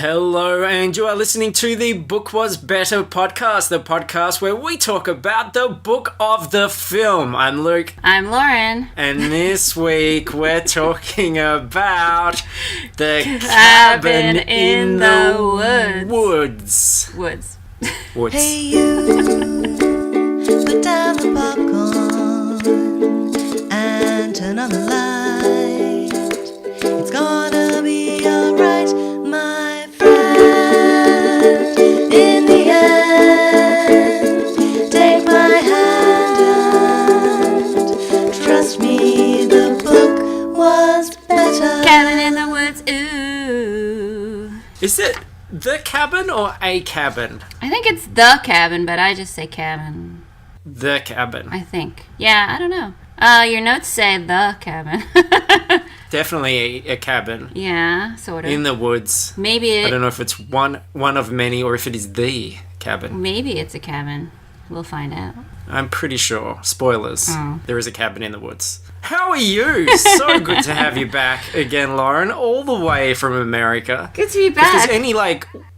Hello, and you are listening to the Book Was Better podcast, the podcast where we talk about the book of the film. I'm Luke. I'm Lauren. And this week we're talking about the cabin in the woods. Woods. Hey you, put down the popcorn and turn on the light. It's gonna be alright, my friend. In the end, take my hand. Trust me, the book was better. Cabin in the woods, ooh. Is it the cabin or a cabin? I think it's the cabin, but I just say cabin. The cabin. I think. Yeah, I don't know. Your notes say the cabin. Definitely a cabin. Yeah, sort of. In the woods. Maybe I don't know if it's one of many or if it is the cabin. Maybe it's a cabin. We'll find out. I'm pretty sure. Spoilers. Oh. There is a cabin in the woods. How are you? So good to have you back again, Lauren, all the way from America. Good to be If back. there's any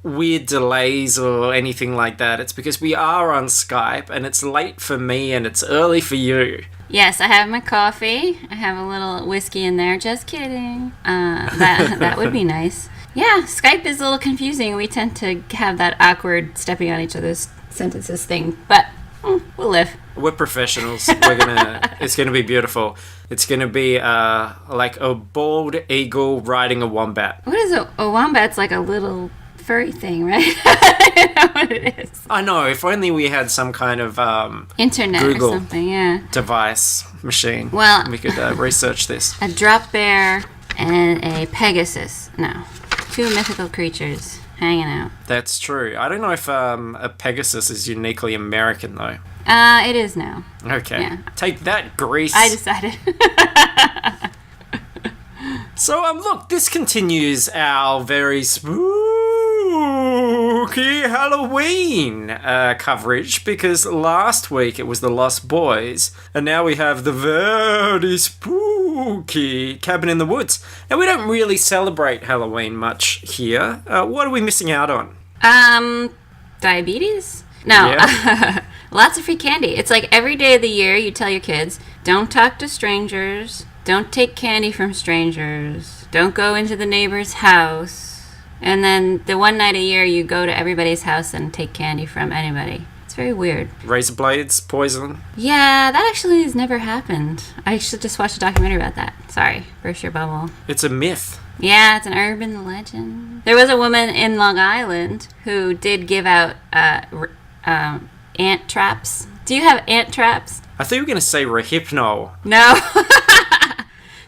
weird delays or anything like that, it's because we are on Skype and it's late for me and it's early for you. Yes, I have my coffee. I have a little whiskey in there. Just kidding. That would be nice. Yeah, Skype is a little confusing. We tend to have that awkward stepping on each other's sentences thing, but we'll live. We're professionals. It's gonna be beautiful. It's gonna be like a bald eagle riding a wombat. What is a wombat's like a little furry thing, right? I know what it is. I know. If only we had some kind of Internet Google or something, yeah. device machine. Well, we could research this. A drop bear and a pegasus. No, two mythical creatures hanging out. That's true. I don't know if a Pegasus is uniquely American though. It is now. Okay. Yeah. Take that, Greece. I decided. So, look, this continues our very spooky Halloween coverage, because last week it was The Lost Boys, and now we have the very spooky Cabin in the Woods. And we don't really celebrate Halloween much here. What are we missing out on? Diabetes? No. Yeah. Lots of free candy. It's like every day of the year you tell your kids, don't talk to strangers, don't take candy from strangers, don't go into the neighbor's house. And then the one night a year you go to everybody's house and take candy from anybody. It's very weird. Razor blades, poison. Yeah, that actually has never happened. I should just watch a documentary about that. Sorry, burst your bubble. It's a myth. Yeah, it's an urban legend. There was a woman in Long Island who did give out ant traps. Do you have ant traps? I thought you were going to say Rohypnol. No.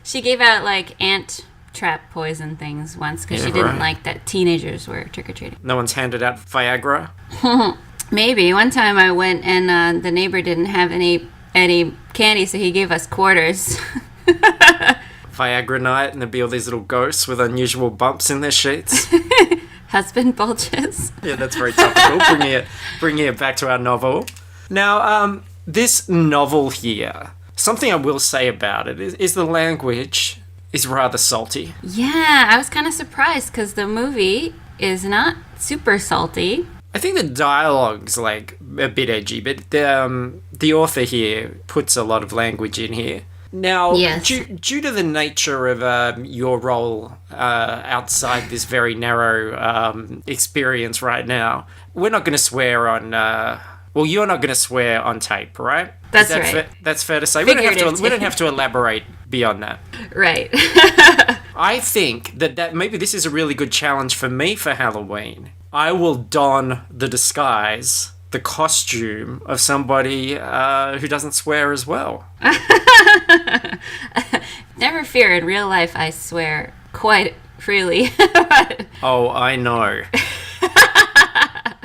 She gave out like ant trap poison things once because she didn't like that teenagers were trick-or-treating. No one's handed out Viagra. Maybe. One time I went and the neighbor didn't have any candy, so he gave us quarters. Viagra night, and there'd be all these little ghosts with unusual bumps in their sheets. Husband bulges. Yeah, that's very topical. Bringing it back to our novel. Now, this novel here, something I will say about it is the language is rather salty. Yeah, I was kind of surprised because the movie is not super salty. I think the dialogue's like a bit edgy, but the author here puts a lot of language in here. Now, yes. due to the nature of your role outside this very narrow experience right now, we're not going to swear on... well, you're not going to swear on tape, right? That's right. That's fair to say. We don't have to elaborate beyond that. Right. I think that maybe this is a really good challenge for me for Halloween. I will don the disguise, the costume of somebody who doesn't swear as well. Never fear, in real life I swear quite freely. Oh, I know.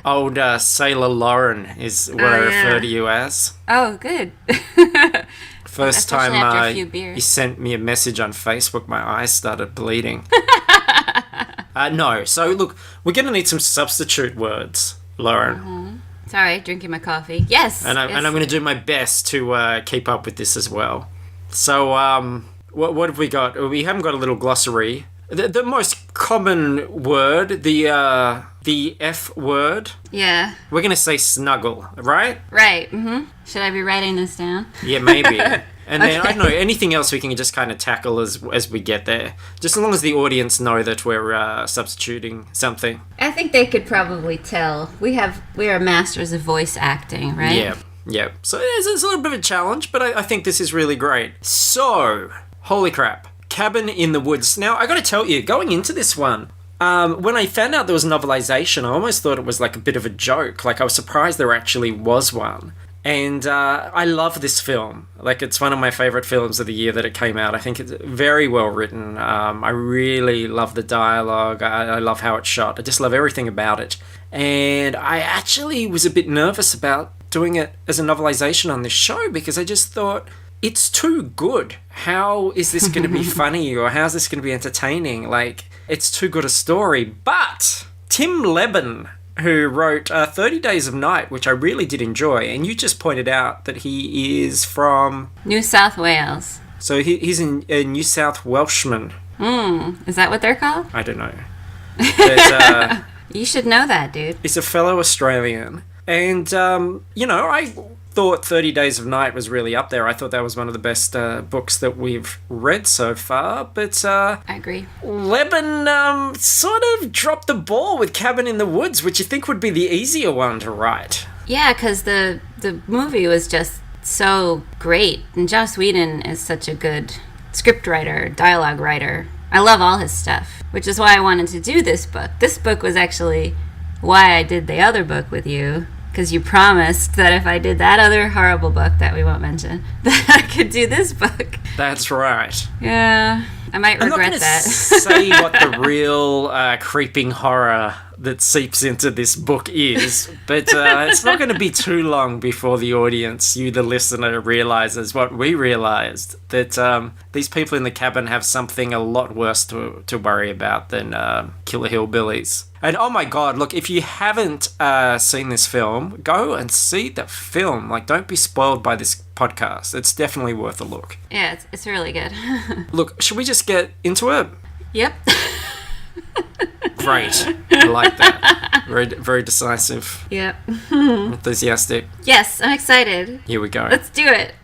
Old Sailor Lauren is what I refer to you as. Oh, good. First Especially after a time few beers. you sent me a message on Facebook, my eyes started bleeding. No, so look, we're going to need some substitute words, Lauren. Sorry, drinking my coffee. Yes. And I'm going to do my best to keep up with this as well. So, what have we got? We haven't got a little glossary. The most common word, the F word. Yeah. We're going to say snuggle, right? Right. Mm-hmm. Should I be writing this down? Yeah, maybe. And then, Okay. I don't know, anything else we can just kind of tackle as we get there. Just as long as the audience know that we're substituting something. I think they could probably tell. We are masters of voice acting, right? Yeah, yeah. So it's a little bit of a challenge, but I think this is really great. So, holy crap. Cabin in the Woods. Now, I got to tell you, going into this one, when I found out there was a novelization, I almost thought it was like a bit of a joke. Like, I was surprised there actually was one. And I love this film. Like, it's one of my favorite films of the year that it came out. I think it's very well written. I really love the dialogue. I love how it's shot. I just love everything about it. And I actually was a bit nervous about doing it as a novelization on this show because I just thought, it's too good. How is this going to be funny, or how's this going to be entertaining? Like, it's too good a story. But Tim Leben, who wrote 30 Days of Night, which I really did enjoy, and you just pointed out that he is from... New South Wales. So he's a New South Welshman. Is that what they're called? I don't know. But You should know that, dude. he's a fellow Australian. And, I thought 30 Days of Night was really up there. I thought that was one of the best books that we've read so far. But I agree. Leben sort of dropped the ball with Cabin in the Woods, which you think would be the easier one to write. Yeah, because the movie was just so great. And Joss Whedon is such a good script writer, dialogue writer. I love all his stuff, which is why I wanted to do this book. This book was actually why I did the other book with you, because you promised that if I did that other horrible book that we won't mention, that I could do this book. That's right. Yeah, I might I'm not regret going to that. say what the real creeping horror that seeps into this book is, but it's not going to be too long before the audience, you the listener, realizes what we realized, that these people in the cabin have something a lot worse to worry about than killer hillbillies. And oh my god, look, if you haven't seen this film, go and see the film. Like, don't be spoiled by this podcast. It's definitely worth a look. Yeah, it's really good. Look, should we just get into it? Yep. Great. I like that. Very, very decisive, Yep. enthusiastic. Yes, I'm excited. Here we go. Let's do it.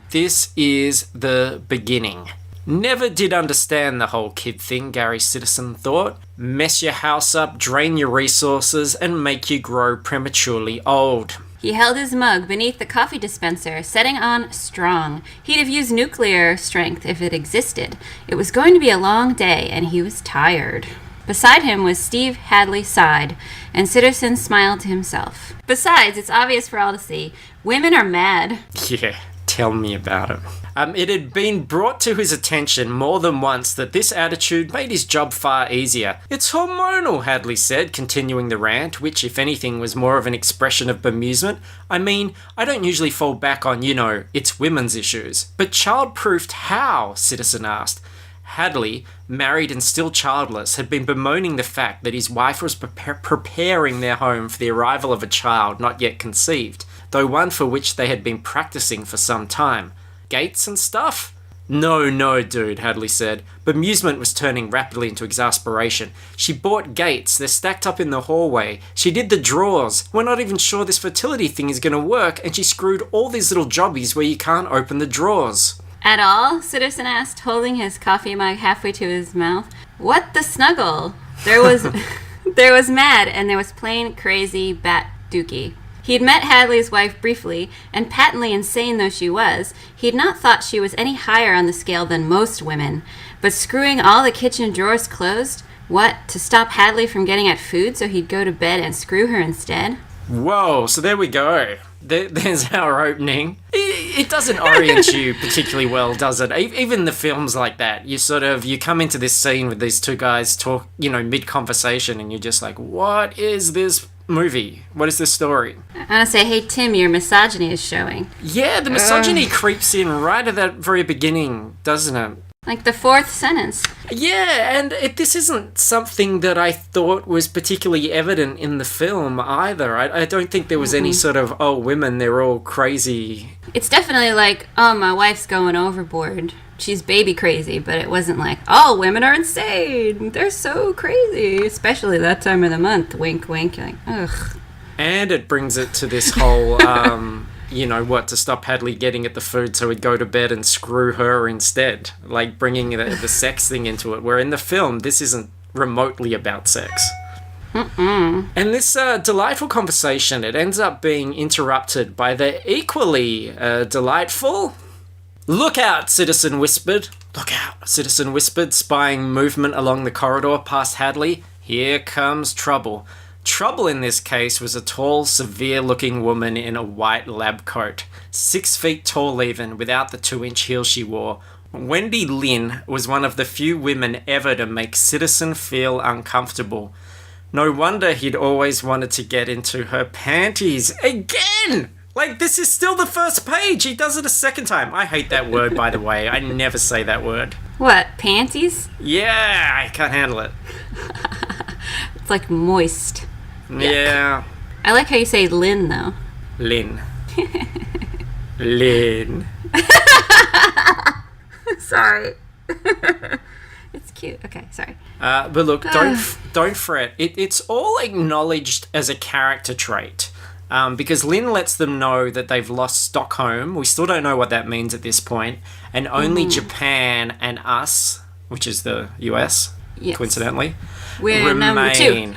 This is the beginning. Never did understand the whole kid thing, Gary Citizen thought. Mess your house up, drain your resources, and make you grow prematurely old. He held his mug beneath the coffee dispenser, setting on strong. He'd have used nuclear strength if it existed. It was going to be a long day, and he was tired. Beside him was Steve Hadley sighed, and Sitterson smiled to himself. Besides, it's obvious for all to see, women are mad. Yeah, tell me about it. It had been brought to his attention more than once that this attitude made his job far easier. It's hormonal, Hadley said, continuing the rant, which, if anything, was more of an expression of bemusement. I mean, I don't usually fall back on, it's women's issues. But child-proofed how? Citizen asked. Hadley, married and still childless, had been bemoaning the fact that his wife was preparing their home for the arrival of a child not yet conceived, though one for which they had been practicing for some time. Gates and stuff? No, dude, Hadley said. Bemusement was turning rapidly into exasperation. She bought gates. They're stacked up in the hallway. She did the drawers. We're not even sure this fertility thing is going to work, and she screwed all these little jobbies where you can't open the drawers. At all? Citizen asked, holding his coffee mug halfway to his mouth. What the snuggle? There was mad, and there was plain crazy bat dookie. He'd met Hadley's wife briefly, and patently insane though she was, he'd not thought she was any higher on the scale than most women. But screwing all the kitchen drawers closed? What, to stop Hadley from getting at food so he'd go to bed and screw her instead? Whoa, so there we go. There's our opening. It doesn't orient you particularly well, does it? Even the films like that, you come into this scene with these two guys talk, mid-conversation, and you're just like, what is this movie? What is this story? I want to say, hey, Tim, your misogyny is showing. Yeah, the misogyny creeps in right at that very beginning, doesn't it? Like the fourth sentence. Yeah, and this isn't something that I thought was particularly evident in the film either. I don't think there was any sort of, women, they're all crazy. It's definitely like, my wife's going overboard. she's baby crazy, but it wasn't like, all women are insane. They're so crazy, especially that time of the month. Wink, wink. You're like, ugh. And it brings it to this whole, to stop Hadley getting at the food so he'd go to bed and screw her instead. Like bringing the sex thing into it, where in the film, this isn't remotely about sex. And this delightful conversation, it ends up being interrupted by the equally delightful... "Look out," Citizen whispered. "Look out," Citizen whispered, spying movement along the corridor past Hadley. "Here comes trouble." Trouble in this case was a tall, severe-looking woman in a white lab coat. 6 feet tall even, without the 2-inch heels she wore. Wendy Lynn was one of the few women ever to make Citizen feel uncomfortable. No wonder he'd always wanted to get into her panties. Again! Like, this is still the first page. He does it a second time. I hate that word, by the way. I never say that word. What, panties? Yeah, I can't handle it. It's like moist. Yeah. I like how you say Lynn, though. Lynn. Lynn. Sorry. It's cute. Okay, sorry. But look, don't fret. It's all acknowledged as a character trait. Because Lynn lets them know that they've lost Stockholm. We still don't know what that means at this point. And only Japan and us, which is the US, yes. Coincidentally, we're number 2.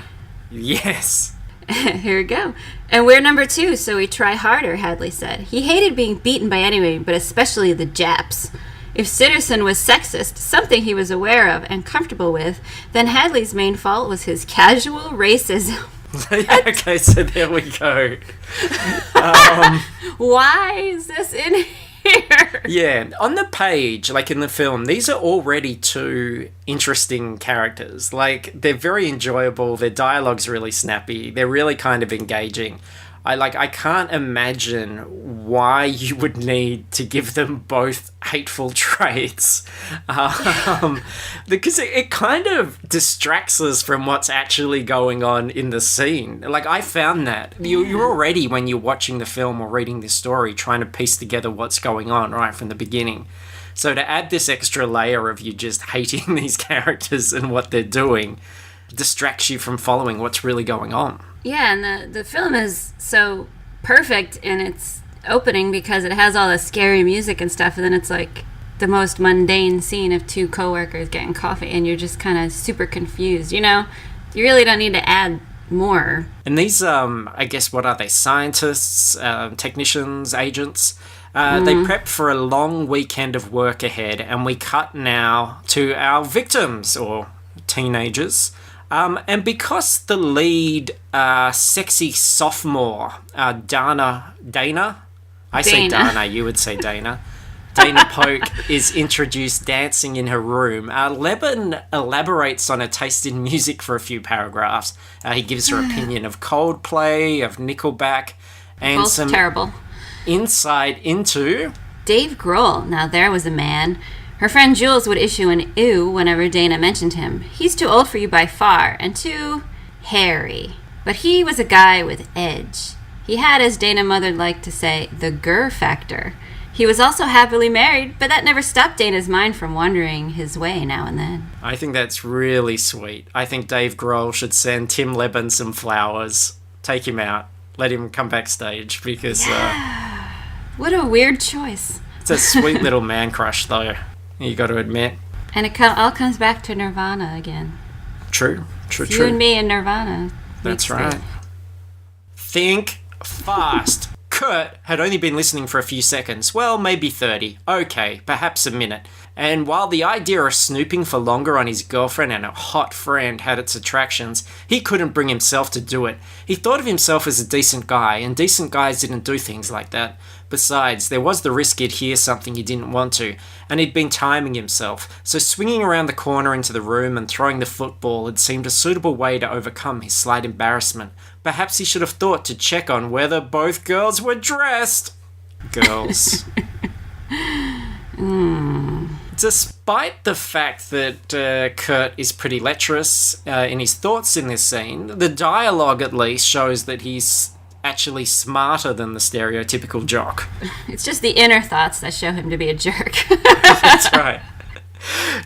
Yes. Here we go. "And we're number 2, so we try harder," Hadley said. He hated being beaten by anyone, but especially the Japs. If Citizen was sexist, something he was aware of and comfortable with, then Hadley's main fault was his casual racism. Okay, so there we go. Why is this in here? Yeah, on the page, like in the film, these are already 2 interesting characters. Like, they're very enjoyable, their dialogue's really snappy, they're really kind of engaging. I can't imagine why you would need to give them both hateful traits. Because it kind of distracts us from what's actually going on in the scene. Like, I found that. You're already, when you're watching the film or reading this story, trying to piece together what's going on right from the beginning. So to add this extra layer of you just hating these characters and what they're doing distracts you from following what's really going on. Yeah, and the film is so perfect in its opening because it has all the scary music and stuff, and then it's like the most mundane scene of 2 coworkers getting coffee, and you're just kind of super confused, you know? You really don't need to add more. And these, I guess, what are they? Scientists, technicians, agents? They prep for a long weekend of work ahead, and we cut now to our victims, or teenagers. And because the lead sexy sophomore, Dana, I say Dana, you would say Dana, Dana Polk is introduced dancing in her room. Leben elaborates on her taste in music for a few paragraphs. He gives her opinion of Coldplay, of Nickelback, and both some terrible insight into Dave Grohl. Now there was a man. Her friend Jules would issue an ew whenever Dana mentioned him. He's too old for you by far, and too hairy. But he was a guy with edge. He had, as Dana Mother liked to say, the Gurr factor. He was also happily married, but that never stopped Dana's mind from wandering his way now and then. I think that's really sweet. I think Dave Grohl should send Tim Leben some flowers. Take him out. Let him come backstage, because What a weird choice. It's a sweet little man crush, though. You got to admit. And it all comes back to Nirvana again. True. You and me and Nirvana. That's right. Think fast. Kurt had only been listening for a few seconds. Well, maybe 30. Okay, perhaps a minute. And while the idea of snooping for longer on his girlfriend and a hot friend had its attractions, he couldn't bring himself to do it. He thought of himself as a decent guy, and decent guys didn't do things like that. Besides, there was the risk he'd hear something he didn't want to, and he'd been timing himself, so swinging around the corner into the room and throwing the football had seemed a suitable way to overcome his slight embarrassment. Perhaps he should have thought to check on whether both girls were dressed. Girls. Despite the fact that Kurt is pretty lecherous in his thoughts in this scene, the dialogue at least shows that he's actually smarter than the stereotypical jock. It's just the inner thoughts that show him to be a jerk. That's right.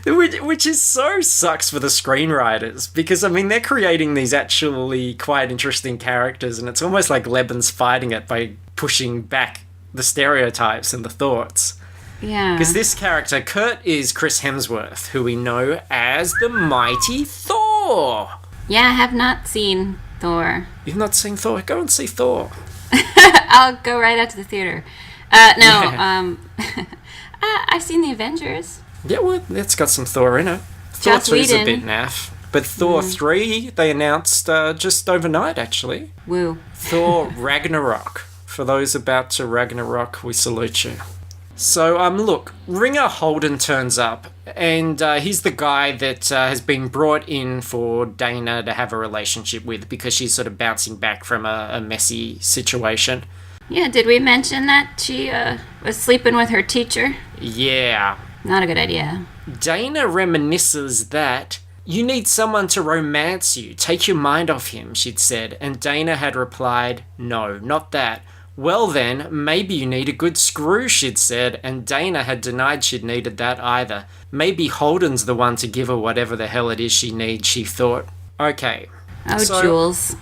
Which is so sucks for the screenwriters, because, I mean, they're creating these actually quite interesting characters, and it's almost like Leban's fighting it by pushing back the stereotypes and the thoughts. Yeah. Because this character, Kurt, is Chris Hemsworth, who we know as the mighty Thor. Yeah, I have not seen Thor. You've not seen Thor? Go and see Thor. I'll go right out to the theater. I've seen the Avengers. Yeah, well, it's got some Thor in it. Thor Joss 2's a Whedon. bit naff. But Thor 3, they announced just overnight, actually. Woo. Thor Ragnarok. For those about to Ragnarok, we salute you. So, look, Ringer Holden turns up, and he's the guy that has been brought in for Dana to have a relationship with, because she's sort of bouncing back from a messy situation. Yeah, did we mention that she was sleeping with her teacher? Yeah. Not a good idea. Dana reminisces that you need someone to romance you, take your mind off him, she'd said, and Dana had replied, no, not that. Well then, maybe you need a good screw, she'd said, and Dana had denied she'd needed that either. Maybe Holden's the one to give her whatever the hell it is she needs, she thought. Okay. Oh, so Jules.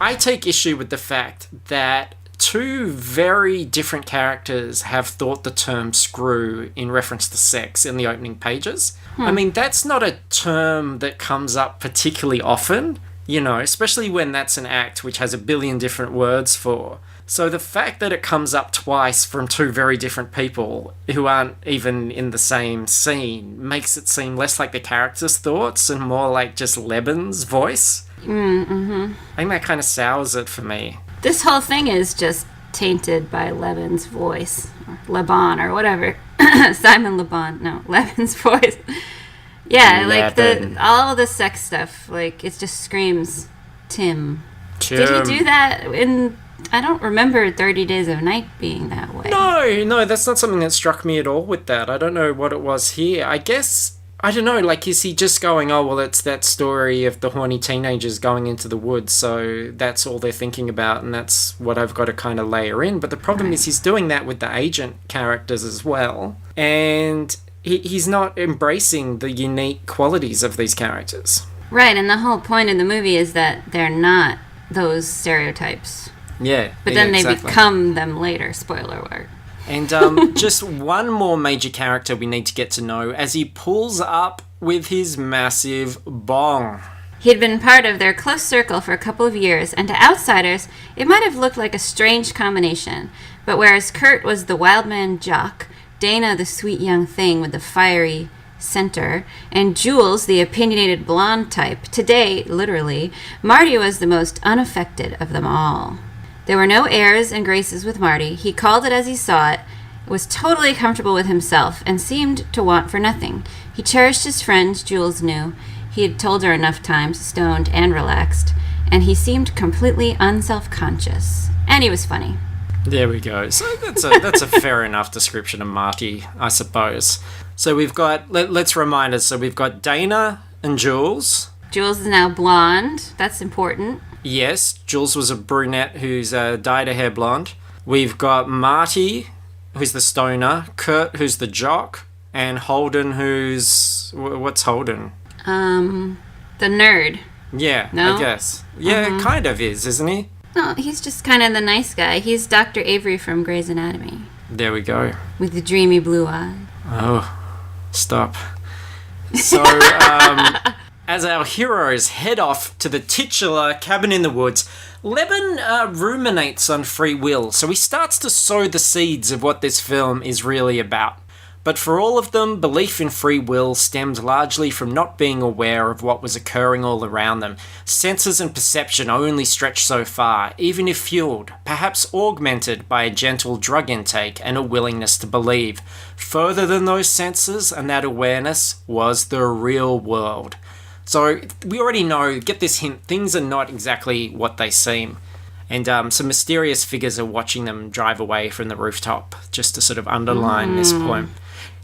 I take issue with the fact that two very different characters have thought the term screw in reference to sex in the opening pages. I mean, that's not a term that comes up particularly often, you know, especially when that's an act which has a billion different words for. So the fact that it comes up twice from two very different people who aren't even in the same scene makes it seem less like the character's thoughts and more like just Leban's voice. I think that kind of sours it for me. This whole thing is just tainted by Leban's voice. Or Leban, or whatever. Simon Leban. No, Leban's voice. Yeah, like all the sex stuff, like, it just screams Tim. Did he do that in... I don't remember 30 Days of Night being that way. No, that's not something that struck me at all with that. I don't know what it was here. I guess, I don't know, like, is he just going, oh, well, it's that story of the horny teenagers going into the woods, so that's all they're thinking about, and that's what I've got to kind of layer in. But the problem is he's doing that with the agent characters as well, and he's not embracing the unique qualities of these characters. Right, and the whole point of the movie is that they're not those stereotypes. Yeah. But then they exactly. become them later, spoiler alert. And just one more major character we need to get to know as he pulls up with his massive bong. He had been part of their close circle for a couple of years, and to outsiders, it might have looked like a strange combination. But whereas Kurt was the wild man jock, Dana the sweet young thing with the fiery center, and Jules the opinionated blonde type, today, literally, Marty was the most unaffected of them all. There were no airs and graces with Marty. He called it as he saw it, was totally comfortable with himself, and seemed to want for nothing. He cherished his friends, Jules knew. He had told her enough times, stoned and relaxed, and he seemed completely unself-conscious. And he was funny. There we go. So that's a fair enough description of Marty, I suppose. So we've got, let's remind us, so we've got Dana and Jules. Jules is now blonde. That's important. Yes, Jules was a brunette who's dyed her hair blonde. We've got Marty, who's the stoner, Kurt, who's the jock, and Holden, who's... What's Holden? The nerd. Yeah, No? I guess. Yeah, kind of is, isn't he? No, he's just kind of the nice guy. He's Dr. Avery from Grey's Anatomy. There we go. With the dreamy blue eye. Oh, stop. So, as our heroes head off to the titular cabin in the woods, Leban ruminates on free will, so he starts to sow the seeds of what this film is really about. But for all of them, belief in free will stemmed largely from not being aware of what was occurring all around them. Senses and perception only stretched so far, even if fueled, perhaps augmented by a gentle drug intake and a willingness to believe. Further than those senses and that awareness was the real world. So we already know, get this hint, things are not exactly what they seem. And some mysterious figures are watching them drive away from the rooftop, just to sort of underline this point.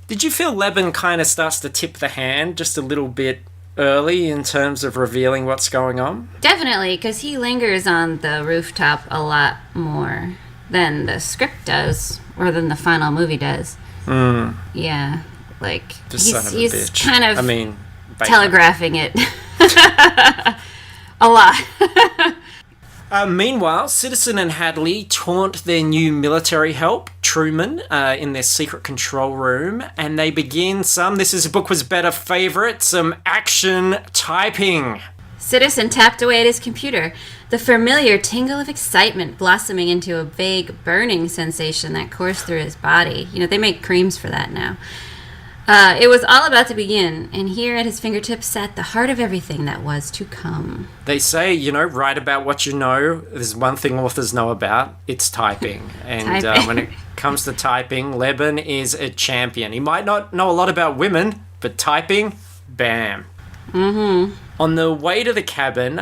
Did you feel Leban kind of starts to tip the hand just a little bit early in terms of revealing what's going on. Definitely, because he lingers on the rooftop a lot more than the script does, or than the final movie does. Yeah, like, he's kind of telegraphing it a lot. Meanwhile, Citizen and Hadley taunt their new military help, Truman, in their secret control room, and they begin This Is a Book Was Better favorite, some action typing. Citizen tapped away at his computer, the familiar tingle of excitement blossoming into a vague burning sensation that coursed through his body. You know, they make creams for that now. It was all about to begin, and here at his fingertips sat the heart of everything that was to come. They say, write about what you know. There's one thing authors know about. It's typing. And when it comes to typing, Leben is a champion. He might not know a lot about women, but typing, bam. Mm-hmm. On the way to the cabin,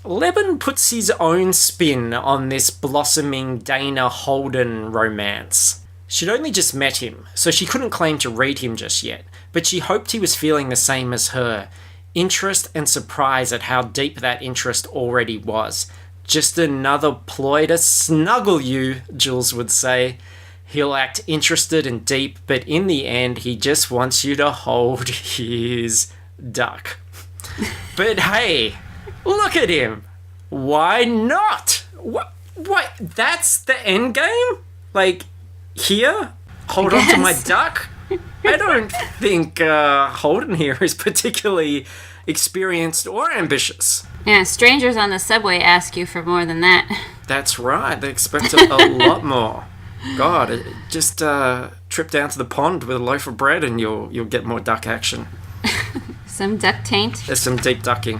Leben puts his own spin on this blossoming Dana Holden romance. She'd only just met him, so she couldn't claim to read him just yet, but she hoped he was feeling the same as her. Interest and surprise at how deep that interest already was. Just another ploy to snuggle you, Jules would say. He'll act interested and deep, but in the end, he just wants you to hold his duck. But hey, look at him. Why not? What? That's the end game? Like, here? Hold on to my duck? I don't think Holden here is particularly experienced or ambitious. Yeah, strangers on the subway ask you for more than that. That's right. They expect a lot more. God, just trip down to the pond with a loaf of bread and you'll get more duck action. Some duck taint. There's some deep ducking.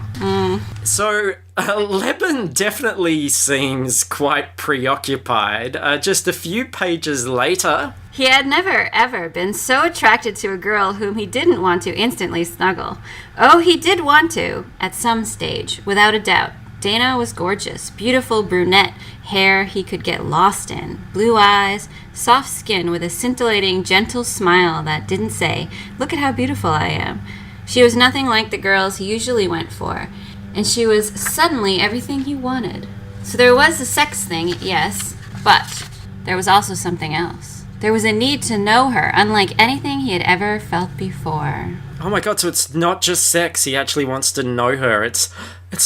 So, Leben definitely seems quite preoccupied. Just a few pages later... He had never, ever been so attracted to a girl whom he didn't want to instantly snuggle. Oh, he did want to, at some stage, without a doubt. Dana was gorgeous, beautiful brunette, hair he could get lost in, blue eyes, soft skin with a scintillating, gentle smile that didn't say, "Look at how beautiful I am." She was nothing like the girls he usually went for, and she was suddenly everything he wanted. So there was the sex thing, yes, but there was also something else. There was a need to know her, unlike anything he had ever felt before. Oh my god, so it's not just sex, he actually wants to know her. It's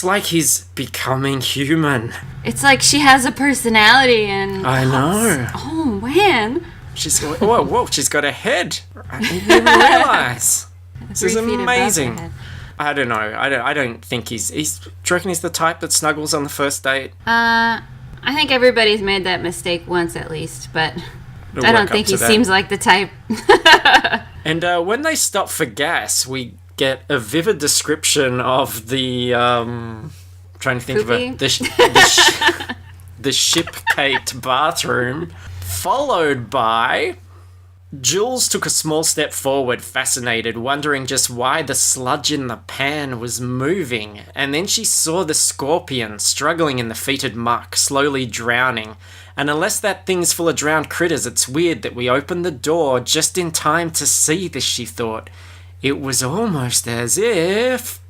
like he's becoming human. It's like she has a personality and... I know. Oh, man. She's got... Whoa, she's got a head. I didn't even realise. This is amazing. I don't know. I don't think he's... Do you reckon he's the type that snuggles on the first date? I think everybody's made that mistake once at least, but I don't think he seems like the type. And when they stop for gas, we get a vivid description of the... trying to think of it. The ship-caked bathroom, followed by... Jules took a small step forward, fascinated, wondering just why the sludge in the pan was moving, and then she saw the scorpion struggling in the fetid muck, slowly drowning. And unless that thing's full of drowned critters, it's weird that we opened the door just in time to see this, she thought. It was almost as if... ...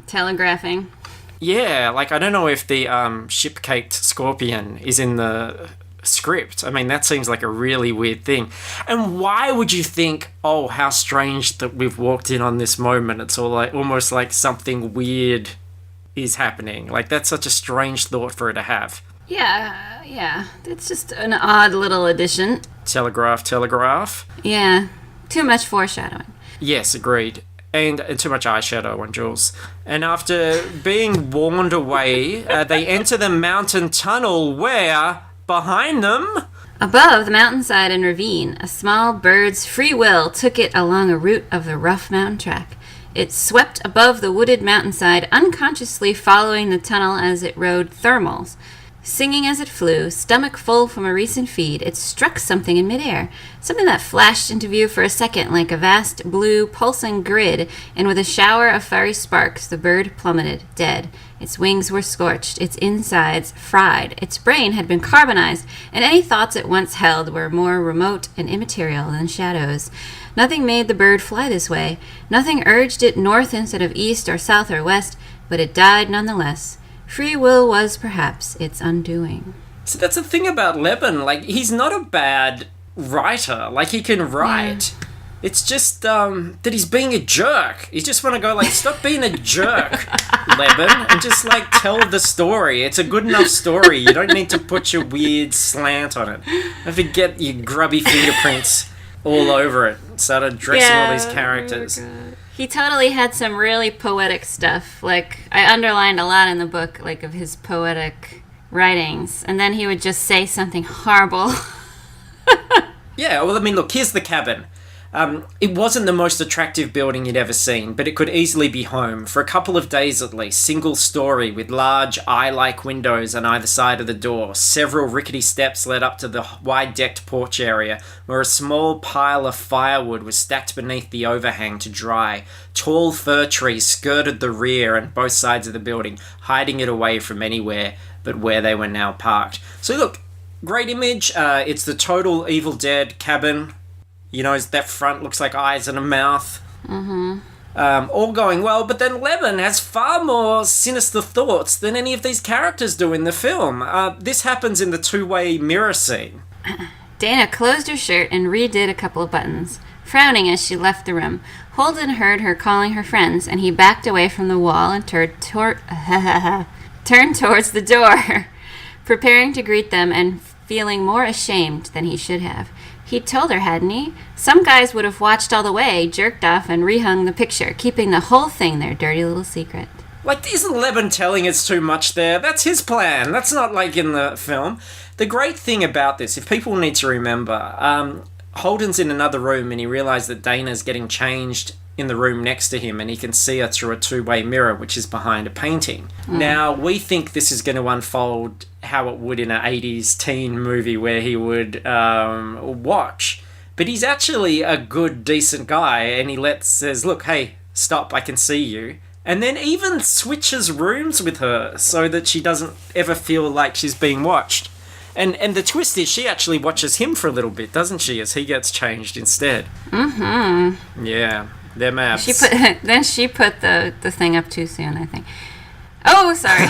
Telegraphing. Yeah, like, I don't know if the ship-caked scorpion is in the... script. I mean, that seems like a really weird thing. And why would you think, oh, how strange that we've walked in on this moment? It's all like almost like something weird is happening. Like, that's such a strange thought for her to have. Yeah. It's just an odd little addition. Telegraph. Yeah. Too much foreshadowing. Yes, agreed. And too much eyeshadow on Jules. And after being warned away, they enter the mountain tunnel where... behind them, above the mountainside and ravine, a small bird's free will took it along a route of the rough mountain track. It swept above the wooded mountainside, unconsciously following the tunnel as it rode thermals. Singing as it flew, stomach full from a recent feed, it struck something in midair. Something that flashed into view for a second like a vast, blue, pulsing grid, and with a shower of fiery sparks, the bird plummeted, dead. Its wings were scorched, its insides fried, its brain had been carbonized, and any thoughts it once held were more remote and immaterial than shadows. Nothing made the bird fly this way. Nothing urged it north instead of east or south or west, but it died nonetheless. Free will was, perhaps, its undoing. So that's the thing about Leben. Like, he's not a bad writer. Like, he can write. Yeah. It's just that he's being a jerk. You just want to go, like, stop being a jerk, Leben, and just, like, tell the story. It's a good enough story. You don't need to put your weird slant on it. You have to get your grubby fingerprints all over it. Start dressing all these characters. Oh, he totally had some really poetic stuff. Like, I underlined a lot in the book, like, of his poetic writings. And then he would just say something horrible. Yeah, well, I mean, look, here's the cabin. It wasn't the most attractive building you'd ever seen, but it could easily be home, for a couple of days at least. Single story, with large eye-like windows on either side of the door. Several rickety steps led up to the wide-decked porch area, where a small pile of firewood was stacked beneath the overhang to dry. Tall fir trees skirted the rear and both sides of the building, hiding it away from anywhere but where they were now parked. So look, great image. It's the total Evil Dead cabin. You know, that front looks like eyes and a mouth. Mm-hmm. All going well, but then Leben has far more sinister thoughts than any of these characters do in the film. This happens in the two-way mirror scene. Dana closed her shirt and redid a couple of buttons, frowning as she left the room. Holden heard her calling her friends, and he backed away from the wall and turned towards the door, preparing to greet them and feeling more ashamed than he should have. He'd told her, hadn't he? Some guys would have watched all the way, jerked off, and rehung the picture, keeping the whole thing their dirty little secret. Like, isn't Leben telling us too much there? That's his plan. That's not like in the film. The great thing about this, if people need to remember, Holden's in another room and he realised that Dana's getting changed in the room next to him and he can see her through a two-way mirror, which is behind a painting. Now, we think this is going to unfold how it would in an 80s teen movie where he would watch. But he's actually a good, decent guy, and he says, look, hey, stop, I can see you. And then even switches rooms with her so that she doesn't ever feel like she's being watched. And the twist is she actually watches him for a little bit, doesn't she, as he gets changed instead. Mm-hmm. Yeah, they're maps. Then she put the thing up too soon, I think. Oh, sorry.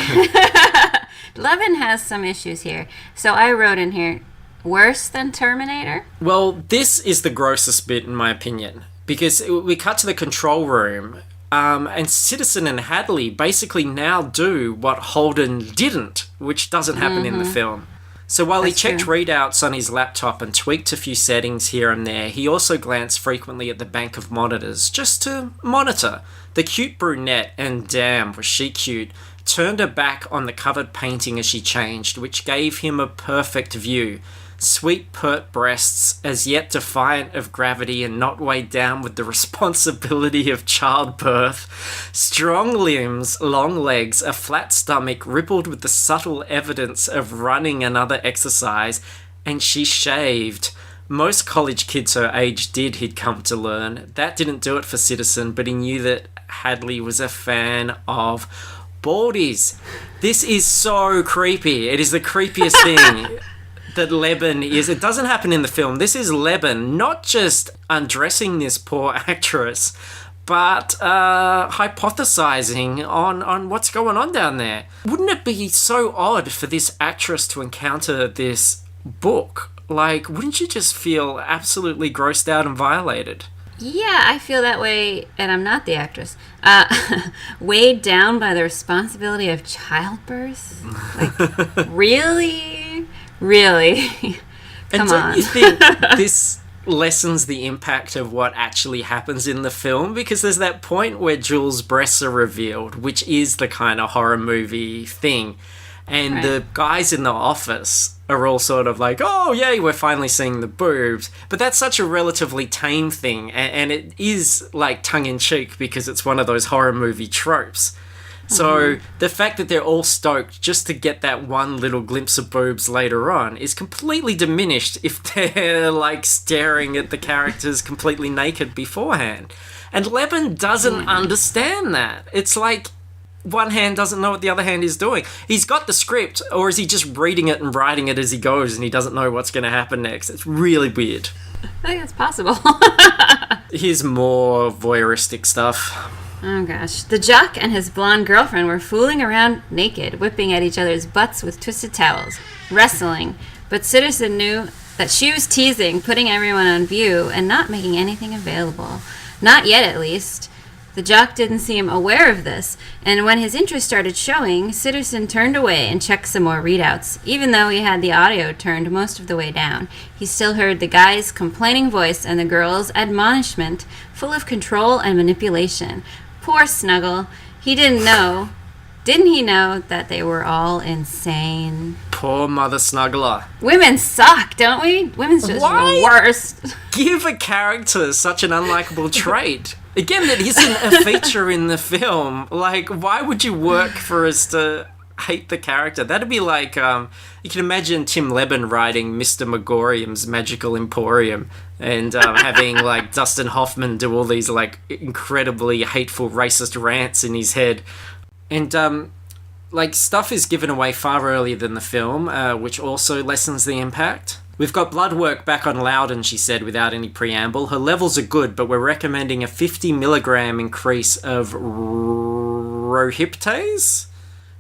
Levin has some issues here. So I wrote in here, worse than Terminator? Well, this is the grossest bit, in my opinion. Because we cut to the control room, and Citizen and Hadley basically now do what Holden didn't, which doesn't happen in the film. So while he checked readouts on his laptop and tweaked a few settings here and there, he also glanced frequently at the bank of monitors, just to monitor. The cute brunette, and damn, was she cute, turned her back on the covered painting as she changed, which gave him a perfect view. Sweet pert breasts, as yet defiant of gravity and not weighed down with the responsibility of childbirth. Strong limbs, long legs, a flat stomach rippled with the subtle evidence of running another exercise, and she shaved. Most college kids her age did, he'd come to learn. That didn't do it for Citizen, but he knew that Hadley was a fan of baldies. This is so creepy. It is the creepiest thing. That Leben is, it doesn't happen in the film. This is Leben not just undressing this poor actress, but hypothesizing on what's going on down there. Wouldn't it be so odd for this actress to encounter this book? Like, wouldn't you just feel absolutely grossed out and violated? Yeah, I feel that way, and I'm not the actress. Weighed down by the responsibility of childbirth? Like, really? Really? Come on. And don't you think this lessens the impact of what actually happens in the film? Because there's that point where Jules' breasts are revealed, which is the kind of horror movie thing. And the guys in the office are all sort of like, oh, yay, we're finally seeing the boobs. But that's such a relatively tame thing. And it is like tongue-in-cheek because it's one of those horror movie tropes. So the fact that they're all stoked just to get that one little glimpse of boobs later on is completely diminished if they're like staring at the characters completely naked beforehand. And Leben doesn't understand that. It's like one hand doesn't know what the other hand is doing. He's got the script, or is he just reading it and writing it as he goes and he doesn't know what's going to happen next? It's really weird. I think it's possible. Here's more voyeuristic stuff. Oh gosh. The jock and his blonde girlfriend were fooling around naked, whipping at each other's butts with twisted towels, wrestling. But Citizen knew that she was teasing, putting everyone on view, and not making anything available. Not yet, at least. The jock didn't seem aware of this, and when his interest started showing, Citizen turned away and checked some more readouts. Even though he had the audio turned most of the way down, he still heard the guy's complaining voice and the girl's admonishment, full of control and manipulation. Poor Snuggle. He didn't know. Didn't he know that they were all insane? Poor Mother Snuggler. Women suck, don't we? Women's just the worst. Give a character such an unlikable trait. Again, that isn't a feature in the film. Like, why would you work for us to hate the character? That'd be like, you can imagine Tim Leben writing Mr. Megorium's Magical Emporium and having, like, Dustin Hoffman do all these, like, incredibly hateful racist rants in his head. And, like, stuff is given away far earlier than the film, which also lessens the impact. We've got blood work back on Loudon, she said without any preamble. Her levels are good, but we're recommending a 50 milligram increase of rohyptase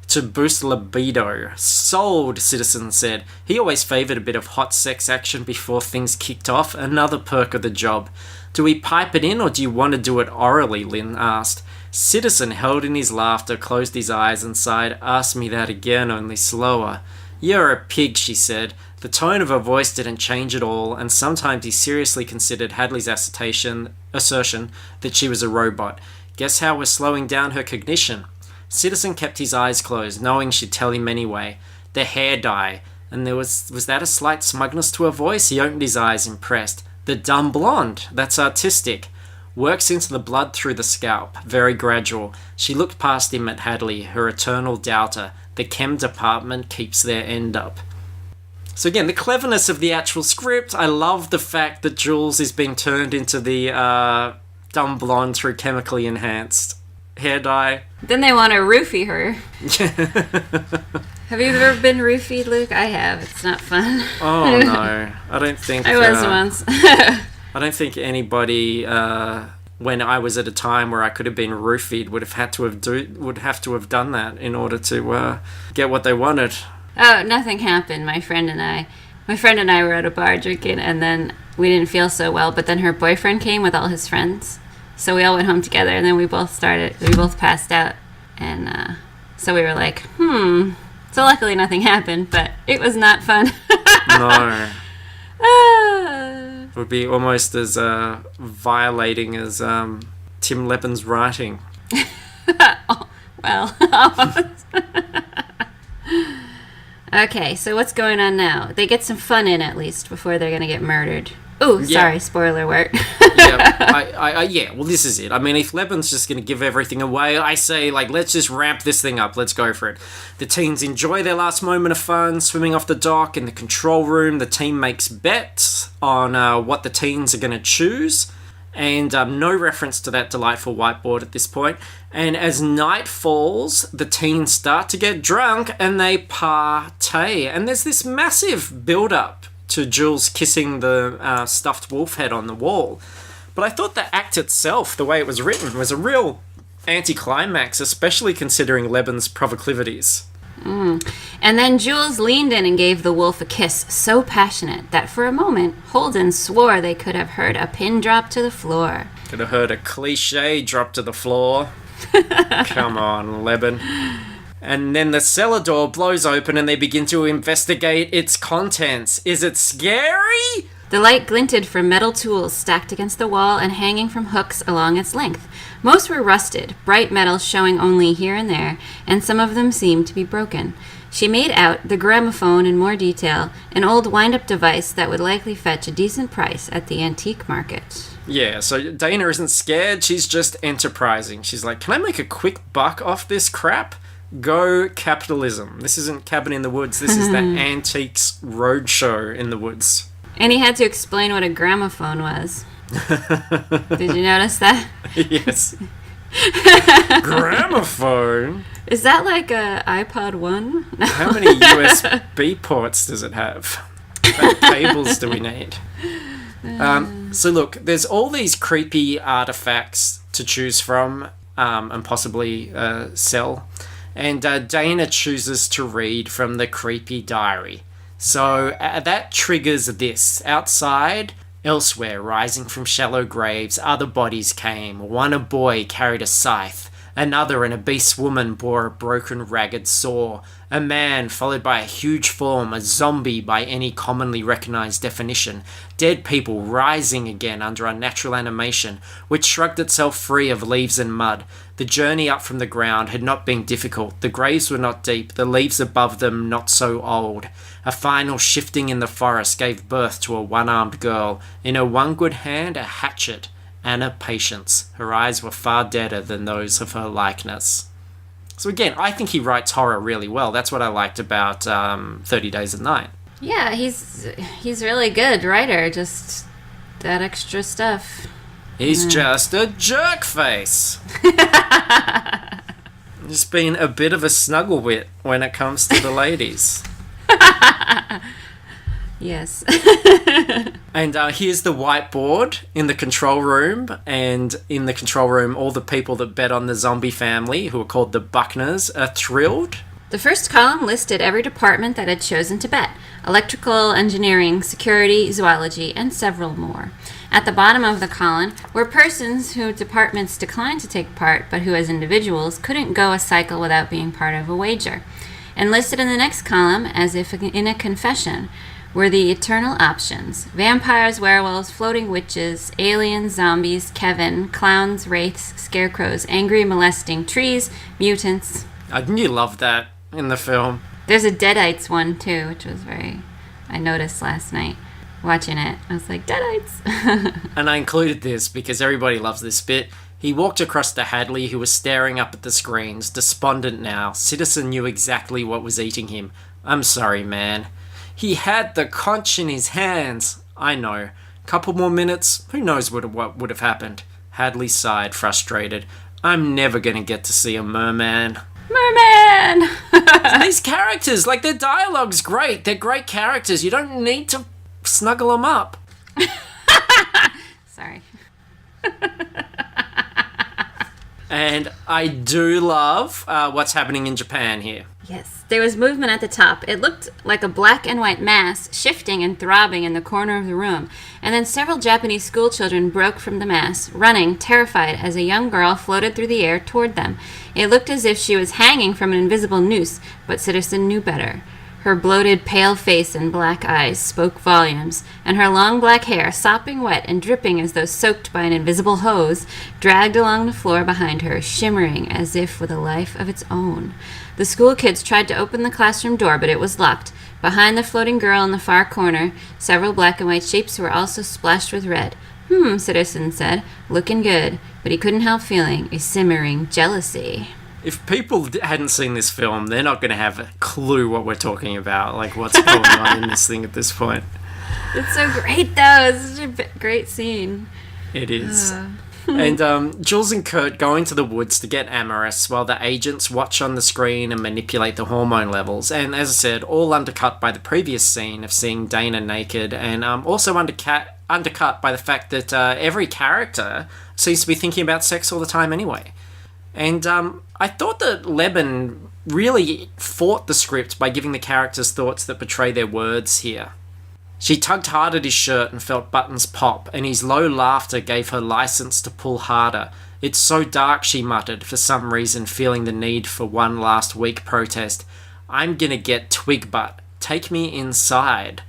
to boost libido. Sold, Citizen said. He always favoured a bit of hot sex action before things kicked off. Another perk of the job. Do we pipe it in or do you want to do it orally? Lynn asked. Citizen held in his laughter, closed his eyes and sighed. Ask me that again, only slower. You're a pig, she said. The tone of her voice didn't change at all, and sometimes he seriously considered Hadley's assertion that she was a robot. Guess how we're slowing down her cognition? Citizen kept his eyes closed, knowing she'd tell him anyway. The hair dye. And there was that a slight smugness to her voice? He opened his eyes, impressed. The dumb blonde. That's artistic. Works into the blood through the scalp. Very gradual. She looked past him at Hadley, her eternal doubter. The chem department keeps their end up. So again, the cleverness of the actual script. I love the fact that Jules is being turned into the dumb blonde through chemically enhanced hair dye. Then they want to roofie her. Have you ever been roofied, Luke? I have. It's not fun. Oh no, I don't think I was once. I don't think anybody when I was at a time where I could have been roofied would have to have done that in order to get what they wanted. Oh, nothing happened. My friend and I were at a bar drinking, and then we didn't feel so well. But then her boyfriend came with all his friends, so we all went home together. And then we both passed out, and so we were like, So luckily nothing happened, but it was not fun. No. It would be almost as violating as Tim Leben's writing. Oh, well, almost. Okay, so what's going on now? They get some fun in at least before they're gonna get murdered. Ooh, sorry, spoiler alert. Yeah, well, this is it. I mean, if Leben's just going to give everything away, I say, like, let's just ramp this thing up. Let's go for it. The teens enjoy their last moment of fun, swimming off the dock in the control room. The team makes bets on what the teens are going to choose. And no reference to that delightful whiteboard at this point. And as night falls, the teens start to get drunk and they partay. And there's this massive build-up to Jules kissing the stuffed wolf head on the wall. But I thought the act itself, the way it was written, was a real anticlimax, especially considering Leben's proclivities. And then Jules leaned in and gave the wolf a kiss so passionate that for a moment Holden swore they could have heard a pin drop to the floor. Could have heard a cliche drop to the floor. Come on, Leben. And then the cellar door blows open and they begin to investigate its contents. Is it scary? The light glinted from metal tools stacked against the wall and hanging from hooks along its length. Most were rusted, bright metal showing only here and there, and some of them seemed to be broken. She made out the gramophone in more detail, an old wind-up device that would likely fetch a decent price at the antique market. Yeah, so Dana isn't scared, she's just enterprising. She's like, can I make a quick buck off this crap? Go capitalism. This isn't Cabin in the Woods, this is the Antiques Roadshow in the woods. And he had to explain what a gramophone was. Did you notice that? Yes. Gramophone? Is that like a iPod 1? How many USB ports does it have? How many cables do we need? So look, there's all these creepy artifacts to choose from and possibly sell. And Dana chooses to read from the creepy diary. So that triggers this. Outside, elsewhere, rising from shallow graves, other bodies came. One a boy carried a scythe. Another, an obese woman, bore a broken, ragged saw. A man, followed by a huge form, a zombie by any commonly recognized definition. Dead people rising again under unnatural animation, which shrugged itself free of leaves and mud. The journey up from the ground had not been difficult. The graves were not deep, the leaves above them not so old. A final shifting in the forest gave birth to a one-armed girl. In her one good hand, a hatchet. Anna Patience. Her eyes were far deader than those of her likeness. So again, I think he writes horror really well. That's what I liked about 30 Days of Night. Yeah, he's really good writer. Just that extra stuff. He's just a jerk face. Just being a bit of a snugglewit when it comes to the ladies. Yes. And here's the whiteboard in the control room. And in the control room, all the people that bet on the zombie family, who are called the Buckners, are thrilled. The first column listed every department that had chosen to bet: electrical, engineering, security, zoology, and several more. At the bottom of the column were persons whose departments declined to take part, but who as individuals couldn't go a cycle without being part of a wager. And listed in the next column, as if in a confession, were the eternal options: vampires, werewolves, floating witches, aliens, zombies, Kevin, clowns, wraiths, scarecrows, angry molesting trees, mutants. Didn't you love that in the film? There's a Deadites one too, which was I noticed last night watching it. I was like, Deadites. And I included this because everybody loves this bit. He walked across to Hadley, who was staring up at the screens, despondent now. Citizen knew exactly what was eating him. I'm sorry, man. He had the conch in his hands. I know. Couple more minutes, who knows what would have happened. Hadley sighed, frustrated. I'm never going to get to see a merman. Merman! These characters, like, their dialogue's great. They're great characters. You don't need to snuggle them up. Sorry. And I do love what's happening in Japan here. Yes, there was movement at the top. It looked like a black and white mass shifting and throbbing in the corner of the room. And then several Japanese schoolchildren broke from the mass, running, terrified, as a young girl floated through the air toward them. It looked as if she was hanging from an invisible noose, but Citizen knew better. Her bloated, pale face and black eyes spoke volumes, and her long black hair, sopping wet and dripping as though soaked by an invisible hose, dragged along the floor behind her, shimmering as if with a life of its own. The school kids tried to open the classroom door, but it was locked. Behind the floating girl in the far corner, several black and white shapes were also splashed with red. Citizen said, looking good, but he couldn't help feeling a simmering jealousy. If people hadn't seen this film, they're not going to have a clue what we're talking about, like what's going on in this thing at this point. It's so great, though. It's such a great scene. It is. And Jules and Kurt go into the woods to get amorous while the agents watch on the screen and manipulate the hormone levels. And as I said, all undercut by the previous scene of seeing Dana naked, and also undercut by the fact that every character seems to be thinking about sex all the time anyway. And I thought that Leben really fought the script by giving the characters thoughts that portray their words here. She tugged hard at his shirt and felt buttons pop, and his low laughter gave her license to pull harder. It's so dark, she muttered, for some reason feeling the need for one last weak protest. I'm gonna get twig butt. Take me inside.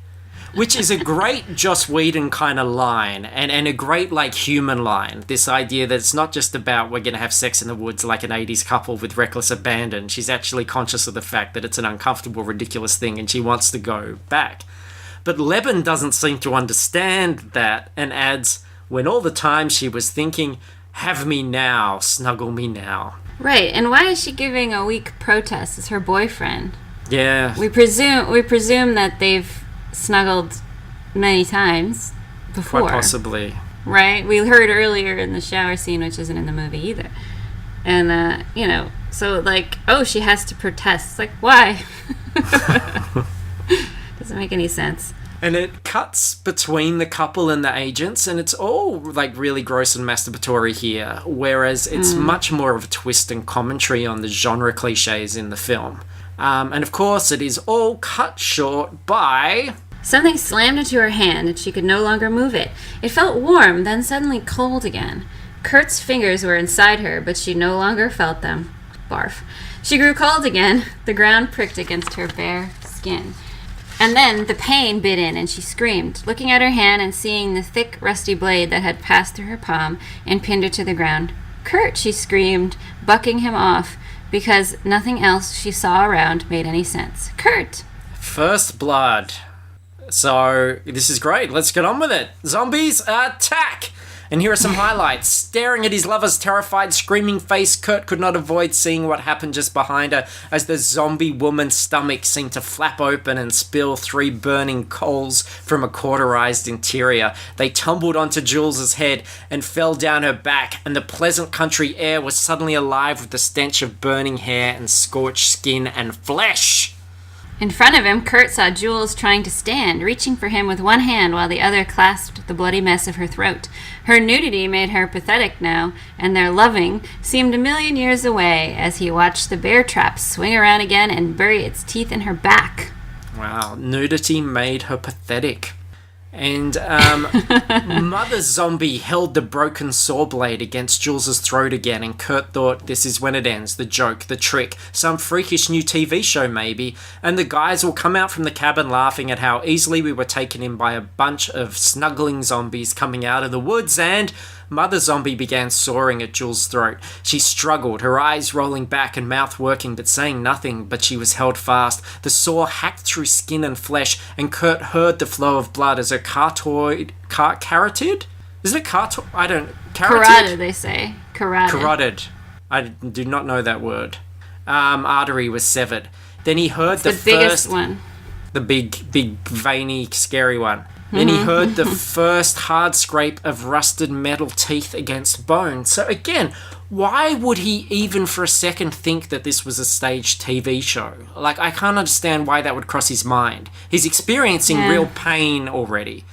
Which is a great Joss Whedon kind of line, and a great, like, human line. This idea that it's not just about we're going to have sex in the woods like an 80s couple with reckless abandon. She's actually conscious of the fact that it's an uncomfortable, ridiculous thing, and she wants to go back. But Leben doesn't seem to understand that, and adds, when all the time she was thinking, have me now, snuggle me now. Right, and why is she giving a weak protest as her boyfriend? Yeah. We presume that they've snuggled many times before. Quite possibly. Right? We heard earlier in the shower scene, which isn't in the movie either. And, so, like, oh, she has to protest. It's like, why? Doesn't make any sense. And it cuts between the couple and the agents, and it's all, like, really gross and masturbatory here, whereas it's much more of a twist and commentary on the genre cliches in the film. And, of course, it is all cut short by... Something slammed into her hand, and she could no longer move it. It felt warm, then suddenly cold again. Kurt's fingers were inside her, but she no longer felt them. Barf. She grew cold again. The ground pricked against her bare skin. And then the pain bit in, and she screamed, looking at her hand and seeing the thick, rusty blade that had passed through her palm and pinned her to the ground. Kurt, she screamed, bucking him off, because nothing else she saw around made any sense. Kurt! First blood. So, this is great. Let's get on with it. Zombies, attack! And here are some highlights. Staring at his lover's terrified, screaming face, Kurt could not avoid seeing what happened just behind her as the zombie woman's stomach seemed to flap open and spill 3 burning coals from a cauterized interior. They tumbled onto Jules's head and fell down her back, and the pleasant country air was suddenly alive with the stench of burning hair and scorched skin and flesh. In front of him, Kurt saw Jules trying to stand, reaching for him with one hand while the other clasped the bloody mess of her throat. Her nudity made her pathetic now, and their loving seemed a million years away as he watched the bear trap swing around again and bury its teeth in her back. Wow, nudity made her pathetic. And Mother Zombie held the broken saw blade against Jules's throat again, and Kurt thought, this is when it ends, the joke, the trick, some freakish new TV show maybe, and the guys will come out from the cabin laughing at how easily we were taken in by a bunch of snuggling zombies coming out of the woods, and... Mother Zombie began sawing at Jules' throat. She struggled, her eyes rolling back and mouth working but saying nothing, but she was held fast. The saw hacked through skin and flesh, and Kurt heard the flow of blood as her carotid? Is it carotid? I don't... Carotid, they say. Carotid. I do not know that word. Artery was severed. Then he heard the biggest one. The big, veiny, scary one. Then he heard the first hard scrape of rusted metal teeth against bone. So again, why would he even for a second think that this was a staged TV show? Like, I can't understand why that would cross his mind. He's experiencing real pain already.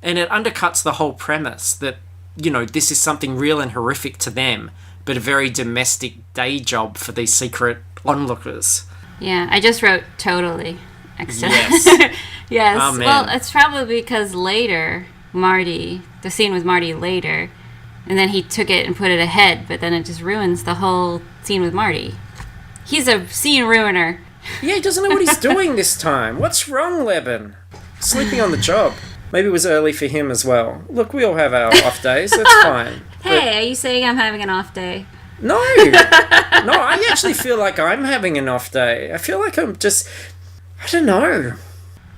And it undercuts the whole premise that, this is something real and horrific to them, but a very domestic day job for these secret onlookers. Yeah, I just wrote totally. Yes. Yes. Oh, man. Well, it's probably because later, the scene with Marty later, and then he took it and put it ahead, but then it just ruins the whole scene with Marty. He's a scene ruiner. Yeah, he doesn't know what he's doing this time. What's wrong, Leben? Sleeping on the job. Maybe it was early for him as well. Look, we all have our off days. That's fine. Hey, are you saying I'm having an off day? No. I actually feel like I'm having an off day. I feel like I'm just... I don't know.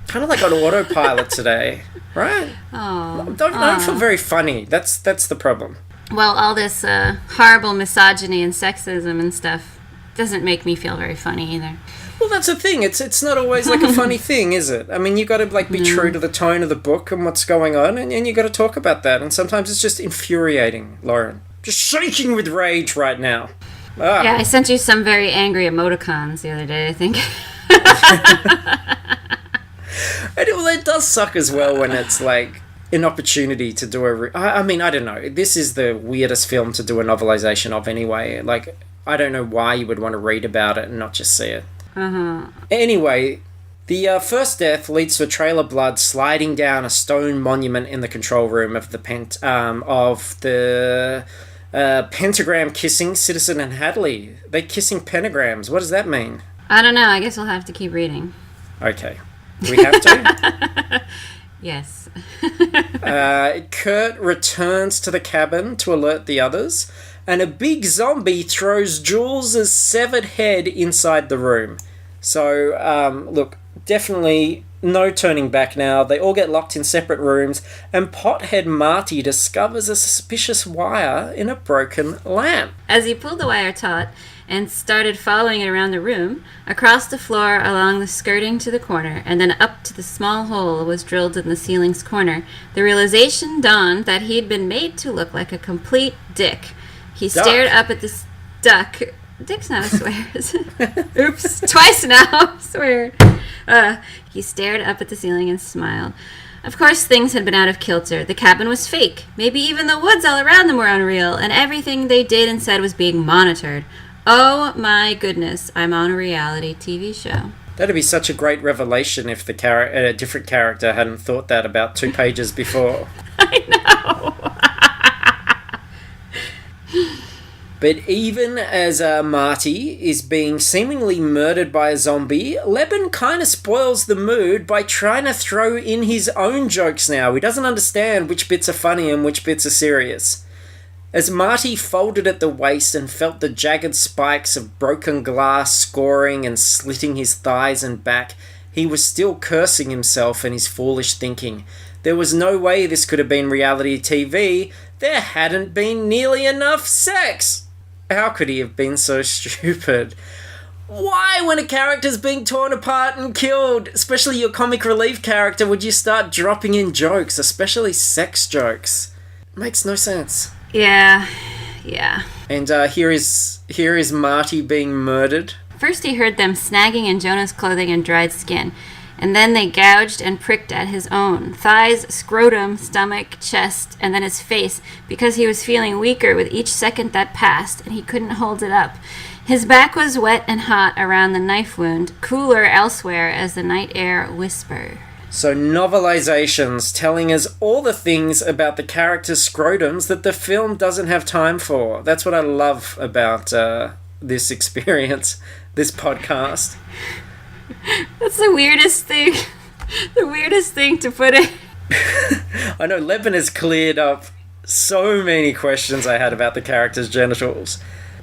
Kind of like on autopilot today, right? Oh, I don't feel very funny. That's the problem. Well, all this horrible misogyny and sexism and stuff doesn't make me feel very funny either. Well, that's the thing. It's not always like a funny thing, is it? I mean, you got to be true to the tone of the book and what's going on, and you got to talk about that. And sometimes it's just infuriating, Lauren. Just shaking with rage right now. Yeah, I sent you some very angry emoticons the other day, I think. It does suck as well when it's like an opportunity to do I mean, I don't know. This is the weirdest film to do a novelization of anyway. Like, I don't know why you would want to read about it and not just see it. Anyway, the first death leads to a trail of blood sliding down a stone monument in the control room of the pentagram kissing Citizen and Hadley. They're kissing pentagrams. What does that mean? I don't know. I guess we'll have to keep reading. Okay. Do we have to? Yes. Kurt returns to the cabin to alert the others, and a big zombie throws Jules' severed head inside the room. So, look, definitely no turning back now. They all get locked in separate rooms, and Pothead Marty discovers a suspicious wire in a broken lamp. As he pulled the wire taut and started following it around the room, across the floor, along the skirting to the corner, and then up to the small hole was drilled in the ceiling's corner, the realization dawned that he'd been made to look like a complete dick. He stared up at this duck. Dick's not a swear, is it? Oops, twice now, swear. He stared up at the ceiling and smiled. Of course, things had been out of kilter. The cabin was fake. Maybe even the woods all around them were unreal, and everything they did and said was being monitored. Oh my goodness, I'm on a reality TV show. That'd be such a great revelation if a different character hadn't thought that about 2 pages before. I know. But even as Marty is being seemingly murdered by a zombie, Leben kind of spoils the mood by trying to throw in his own jokes now. He doesn't understand which bits are funny and which bits are serious. As Marty folded at the waist and felt the jagged spikes of broken glass scoring and slitting his thighs and back, he was still cursing himself and his foolish thinking. There was no way this could have been reality TV. There hadn't been nearly enough sex. How could he have been so stupid? Why, when a character's being torn apart and killed, especially your comic relief character, would you start dropping in jokes, especially sex jokes? Makes no sense. Yeah. And here is Marty being murdered. First he heard them snagging in Jonah's clothing and dried skin, and then they gouged and pricked at his own thighs, scrotum, stomach, chest, and then his face, because he was feeling weaker with each second that passed, and he couldn't hold it up. His back was wet and hot around the knife wound, cooler elsewhere as the night air whispered. So novelizations telling us all the things about the characters' scrotums that the film doesn't have time for. That's what I love about this experience, this podcast. That's the weirdest thing. The weirdest thing to put in. I know, Leben has cleared up so many questions I had about the characters' genitals.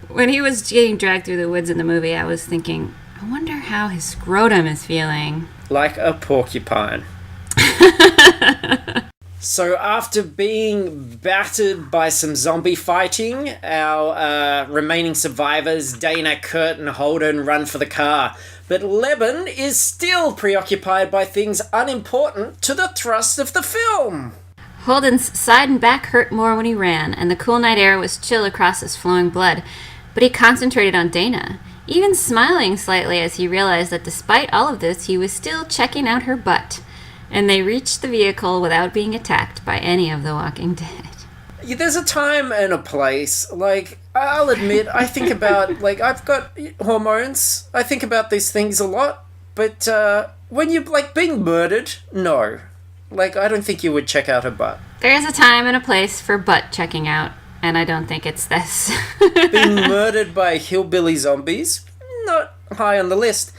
When he was getting dragged through the woods in the movie, I was thinking, I wonder how his scrotum is feeling. Like a porcupine. So after being battered by some zombie fighting, our remaining survivors, Dana, Kurt, and Holden, run for the car. But Leben is still preoccupied by things unimportant to the thrust of the film. Holden's side and back hurt more when he ran, and the cool night air was chill across his flowing blood. But he concentrated on Dana, even smiling slightly as he realized that despite all of this, he was still checking out her butt. And they reached the vehicle without being attacked by any of the Walking Dead. Yeah, there's a time and a place. Like, I'll admit, I think about, like, I've got hormones. I think about these things a lot. But when you're, like, being murdered, no. Like, I don't think you would check out her butt. There's a time and a place for butt checking out, and I don't think it's this. Being murdered by hillbilly zombies, not high on the list.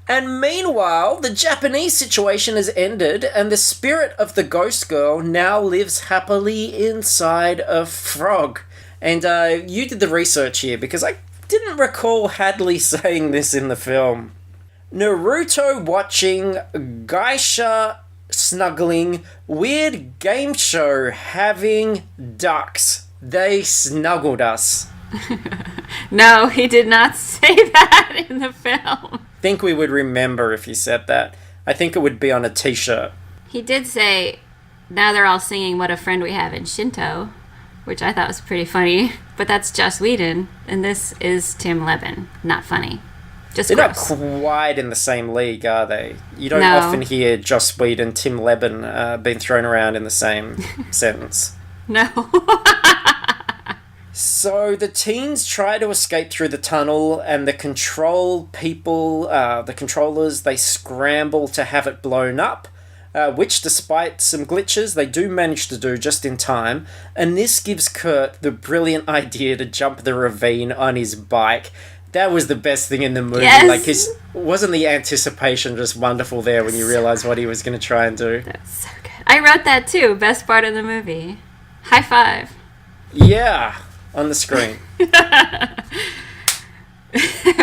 And meanwhile, the Japanese situation has ended, and the spirit of the ghost girl now lives happily inside a frog. And you did the research here, because I didn't recall Hadley saying this in the film. Naruto watching, geisha snuggling, weird game show having ducks. They snuggled us. No, he did not say that in the film. Think we would remember if he said that. I think it would be on a t-shirt. He did say, now they're all singing What a Friend We Have in Shinto, which I thought was pretty funny, but that's Joss Whedon, and this is Tim Leben. Not funny. Just They're gross. not quite in the same league, are they? You don't No. often hear Joss Whedon, Tim Leben being thrown around in the same sentence. No. So the teens try to escape through the tunnel, and the control people, the controllers, they scramble to have it blown up, which, despite some glitches, they do manage to do just in time. And this gives Kurt the brilliant idea to jump the ravine on his bike. That was the best thing in the movie. Yes. Like, wasn't the anticipation just wonderful there when you realised what he was going to try and do? That's so good. I wrote that too. Best part of the movie. High five. Yeah, on the screen.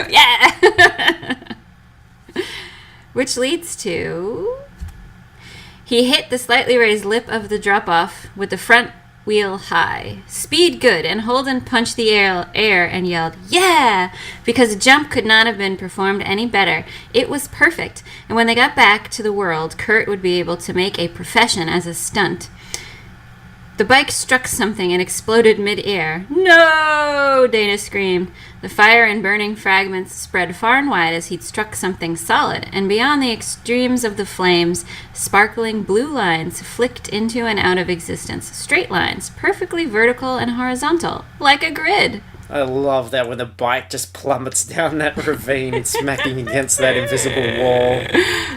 Yeah. Which leads to... He hit the slightly raised lip of the drop-off with the front wheel high. Speed good, and Holden punched the air and yelled, "Yeah!" Because the jump could not have been performed any better. It was perfect, and when they got back to the world, Kurt would be able to make a profession as a stunt. The bike struck something and exploded mid-air. "No!" Dana screamed. The fire and burning fragments spread far and wide as he'd struck something solid, and beyond the extremes of the flames, sparkling blue lines flicked into and out of existence. Straight lines, perfectly vertical and horizontal, like a grid. I love that when the bike just plummets down that ravine, smacking against that invisible wall.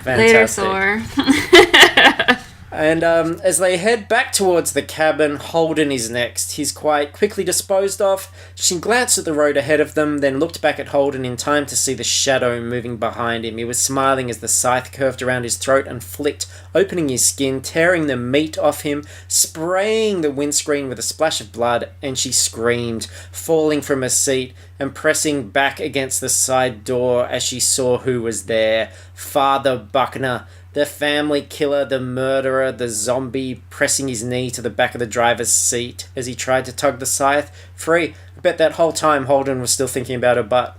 Fantastic. Later, Thor. And as they head back towards the cabin, Holden is next. He's quite quickly disposed of. She glanced at the road ahead of them, then looked back at Holden in time to see the shadow moving behind him. He was smiling as the scythe curved around his throat and flicked, opening his skin, tearing the meat off him, spraying the windscreen with a splash of blood, and she screamed, falling from her seat and pressing back against the side door as she saw who was there. Father Buckner. The family killer, the murderer, the zombie, pressing his knee to the back of the driver's seat as he tried to tug the scythe free. I bet that whole time Holden was still thinking about her butt.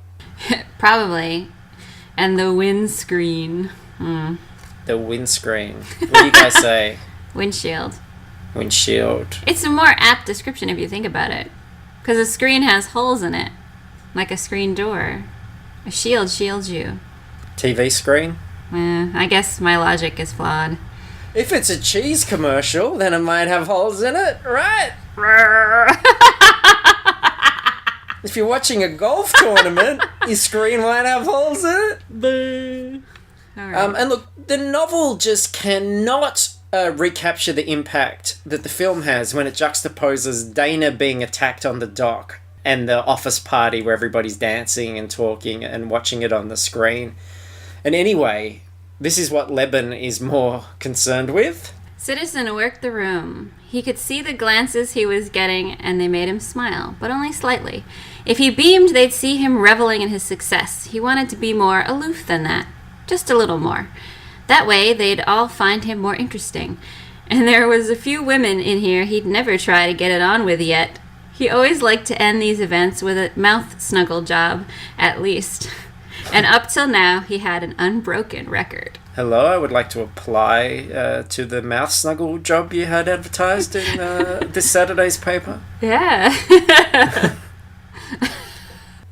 Probably. And the windscreen. The windscreen. What do you guys say? Windshield. Windshield. It's a more apt description if you think about it. Because a screen has holes in it. Like a screen door. A shield shields you. TV screen? I guess my logic is flawed. If it's a cheese commercial, then it might have holes in it, right? If you're watching a golf tournament, your screen might have holes in it. All right. And look, the novel just cannot recapture the impact that the film has when it juxtaposes Dana being attacked on the dock and the office party where everybody's dancing and talking and watching it on the screen. And anyway, this is what Leben is more concerned with. Citizen worked the room. He could see the glances he was getting, and they made him smile, but only slightly. If he beamed, they'd see him reveling in his success. He wanted to be more aloof than that. Just a little more. That way, they'd all find him more interesting. And there was a few women in here he'd never try to get it on with yet. He always liked to end these events with a mouth snuggle job, at least. And up till now, he had an unbroken record. Hello, I would like to apply to the mouth snuggle job you had advertised in this Saturday's paper. Yeah.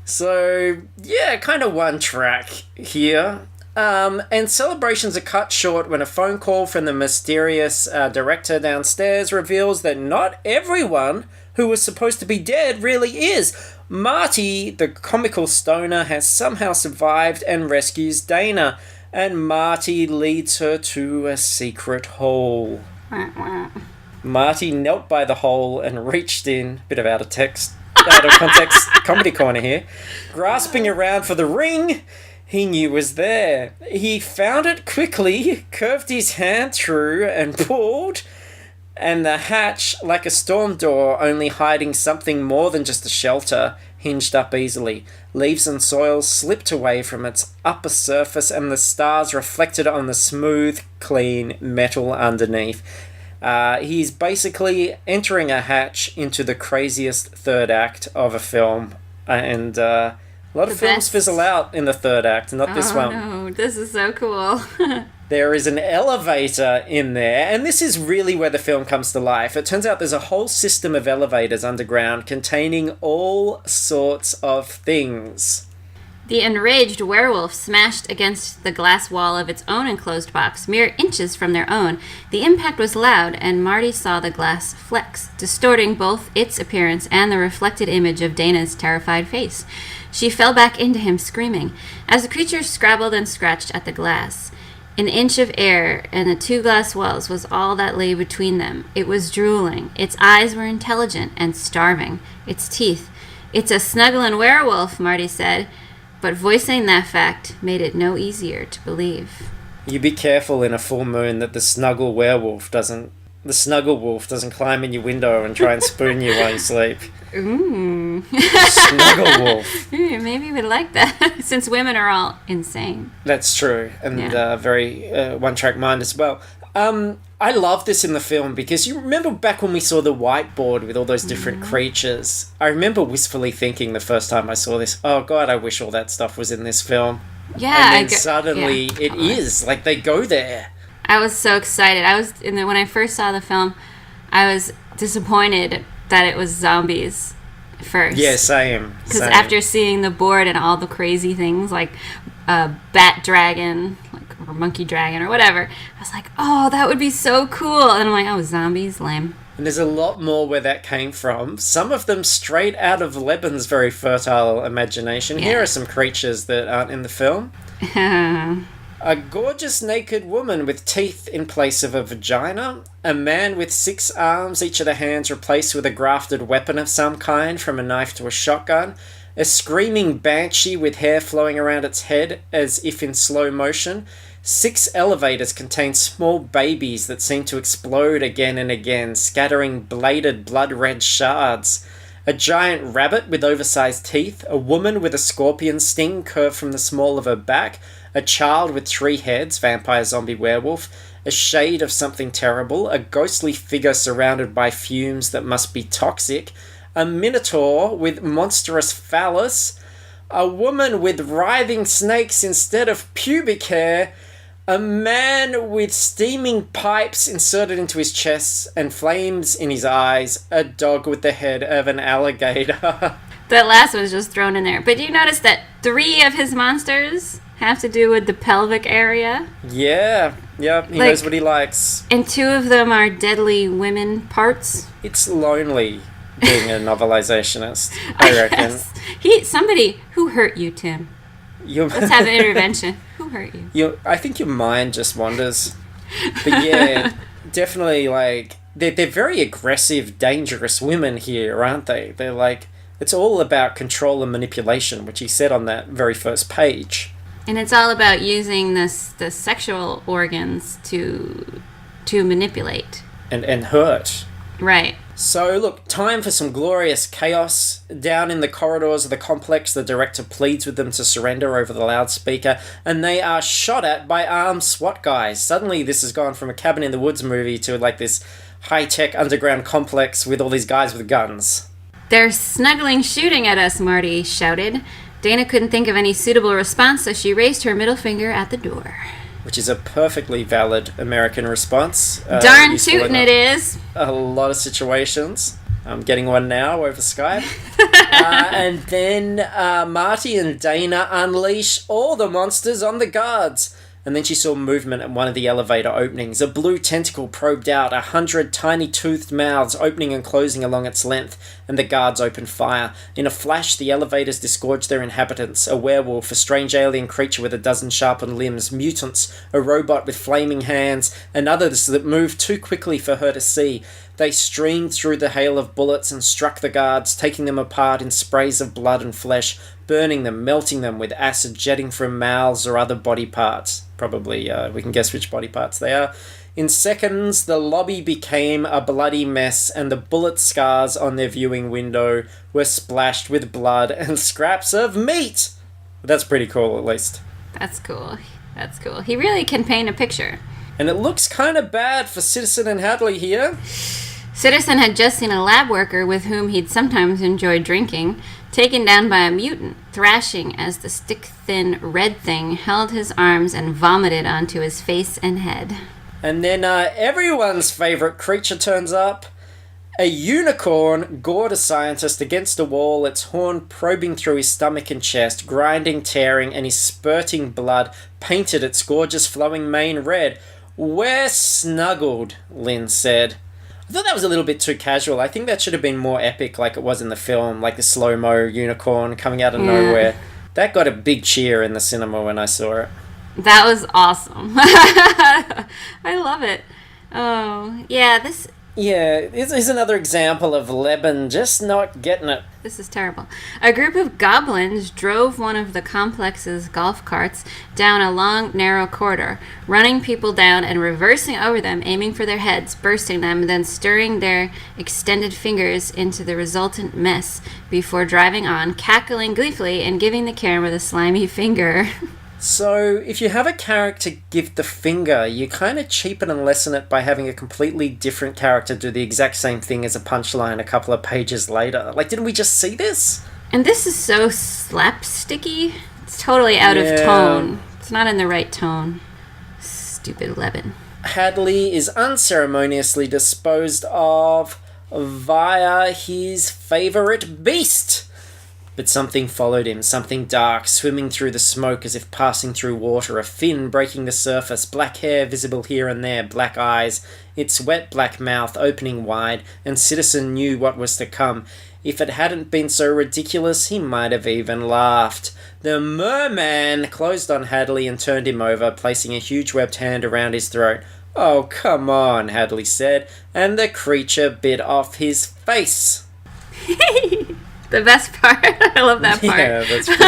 So, yeah, kind of one track here. And celebrations are cut short when a phone call from the mysterious director downstairs reveals that not everyone who was supposed to be dead really is. Marty, the comical stoner, has somehow survived and rescues Dana, and Marty leads her to a secret hole. Marty knelt by the hole and reached in, bit of out of context comedy corner here, grasping around for the ring he knew was there. He found it quickly, curved his hand through and pulled, and the hatch, like a storm door, only hiding something more than just a shelter, hinged up easily. Leaves and soil slipped away from its upper surface, and the stars reflected on the smooth, clean metal underneath. He's basically entering a hatch into the craziest third act of a film, and a lot of films fizzle out in the third act, not this one. Oh no, this is so cool. There is an elevator in there, and this is really where the film comes to life. It turns out there's a whole system of elevators underground containing all sorts of things. The enraged werewolf smashed against the glass wall of its own enclosed box, mere inches from their own. The impact was loud, and Marty saw the glass flex, distorting both its appearance and the reflected image of Dana's terrified face. She fell back into him, screaming, as the creature scrabbled and scratched at the glass. An inch of air and the two glass walls was all that lay between them. It was drooling. Its eyes were intelligent and starving. Its teeth. "It's a snuggling werewolf," Marty said, but voicing that fact made it no easier to believe. You be careful in a full moon that the snuggle wolf doesn't climb in your window and try and spoon you while you sleep. Ooh. Snuggle wolf. Maybe we'd like that, since women are all insane. That's true, and Yeah. very one-track mind as well. I love this in the film because you remember back when we saw the whiteboard with all those different creatures. I remember wistfully thinking the first time I saw this, oh god, I wish all that stuff was in this film. Yeah. And then suddenly it is. Like, they go there. I was so excited. When I first saw the film, I was disappointed that it was zombies first. Yeah, same. Because after seeing the board and all the crazy things like bat dragon, or monkey dragon or whatever, I was like, oh, that would be so cool. And I'm like, oh, zombies, lame. And there's a lot more where that came from. Some of them straight out of Lebanon's very fertile imagination. Yeah. Here are some creatures that aren't in the film. A gorgeous naked woman with teeth in place of a vagina. A man with 6 arms, each of the hands replaced with a grafted weapon of some kind, from a knife to a shotgun. A screaming banshee with hair flowing around its head as if in slow motion. 6 elevators contain small babies that seem to explode again and again, scattering bladed blood-red shards. A giant rabbit with oversized teeth. A woman with a scorpion sting curved from the small of her back. A child with 3 heads, vampire, zombie, werewolf. A shade of something terrible. A ghostly figure surrounded by fumes that must be toxic. A minotaur with monstrous phallus. A woman with writhing snakes instead of pubic hair. A man with steaming pipes inserted into his chest and flames in his eyes. A dog with the head of an alligator. That last one was just thrown in there. But do you notice that 3 of his monsters have to do with the pelvic area? Yeah, he knows what he likes. And 2 of them are deadly women parts. It's lonely being a novelizationist, I reckon. Somebody who hurt you, Tim. Let's have an intervention. Who hurt you? I think your mind just wanders. But yeah, definitely, like, they're very aggressive, dangerous women here, aren't they? They're like, it's all about control and manipulation, which he said on that very first page. And it's all about using the sexual organs to manipulate. And hurt. Right. So, look, time for some glorious chaos. Down in the corridors of the complex, the director pleads with them to surrender over the loudspeaker, and they are shot at by armed SWAT guys. Suddenly, this has gone from a cabin in the woods movie to, like, this high-tech underground complex with all these guys with guns. They're snuggling shooting at us, Marty shouted. Dana couldn't think of any suitable response, so she raised her middle finger at the door. Which is a perfectly valid American response. Darn tootin' it is. A lot of situations. I'm getting one now over Skype. And then Marty and Dana unleash all the monsters on the guards. And then she saw movement at one of the elevator openings. A blue tentacle probed out, 100 tiny toothed mouths opening and closing along its length, and the guards opened fire. In a flash, the elevators disgorged their inhabitants. A werewolf, a strange alien creature with a dozen sharpened limbs, mutants, a robot with flaming hands, and others that moved too quickly for her to see. They streamed through the hail of bullets and struck the guards, taking them apart in sprays of blood and flesh, burning them, melting them with acid jetting from mouths or other body parts. Probably, we can guess which body parts they are. In seconds, the lobby became a bloody mess, and the bullet scars on their viewing window were splashed with blood and scraps of meat. That's pretty cool, at least. That's cool. That's cool. He really can paint a picture. And it looks kind of bad for Citizen and Hadley here. Citizen had just seen a lab worker with whom he'd sometimes enjoyed drinking, taken down by a mutant, thrashing as the stick-thin red thing held his arms and vomited onto his face and head. And then everyone's favourite creature turns up. A unicorn gored a scientist against a wall, its horn probing through his stomach and chest, grinding, tearing, and his spurting blood painted its gorgeous flowing mane red. "We're snuggled," Lynn said. I thought that was a little bit too casual. I think that should have been more epic like it was in the film, like the slow-mo unicorn coming out of nowhere. That got a big cheer in the cinema when I saw it. That was awesome. I love it. Oh, yeah, Yeah, here's another example of Leben just not getting it. This is terrible. A group of goblins drove one of the complex's golf carts down a long, narrow corridor, running people down and reversing over them, aiming for their heads, bursting them, then stirring their extended fingers into the resultant mess before driving on, cackling gleefully and giving the camera the slimy finger. So, if you have a character give the finger, you kind of cheapen and lessen it by having a completely different character do the exact same thing as a punchline a couple of pages later. Like, didn't we just see this? And this is so slapsticky. It's totally out of tone. It's not in the right tone. Stupid Leben. Hadley is unceremoniously disposed of via his favourite beast. But something followed him, something dark, swimming through the smoke as if passing through water, a fin breaking the surface, black hair visible here and there, black eyes, its wet black mouth opening wide, and Citizen knew what was to come. If it hadn't been so ridiculous, he might have even laughed. The merman closed on Hadley and turned him over, placing a huge webbed hand around his throat. "Oh, come on," Hadley said, and the creature bit off his face. The best part. I love that part. Yeah, that's pretty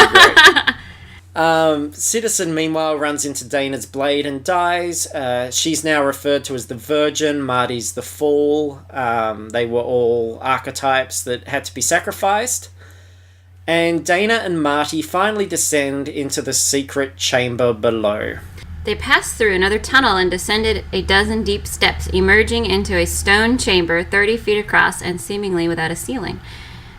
great. Citizen, meanwhile, runs into Dana's blade and dies. She's now referred to as the Virgin. Marty's the Fool. They were all archetypes that had to be sacrificed. And Dana and Marty finally descend into the secret chamber below. They passed through another tunnel and descended a dozen deep steps, emerging into a stone chamber 30 feet across and seemingly without a ceiling.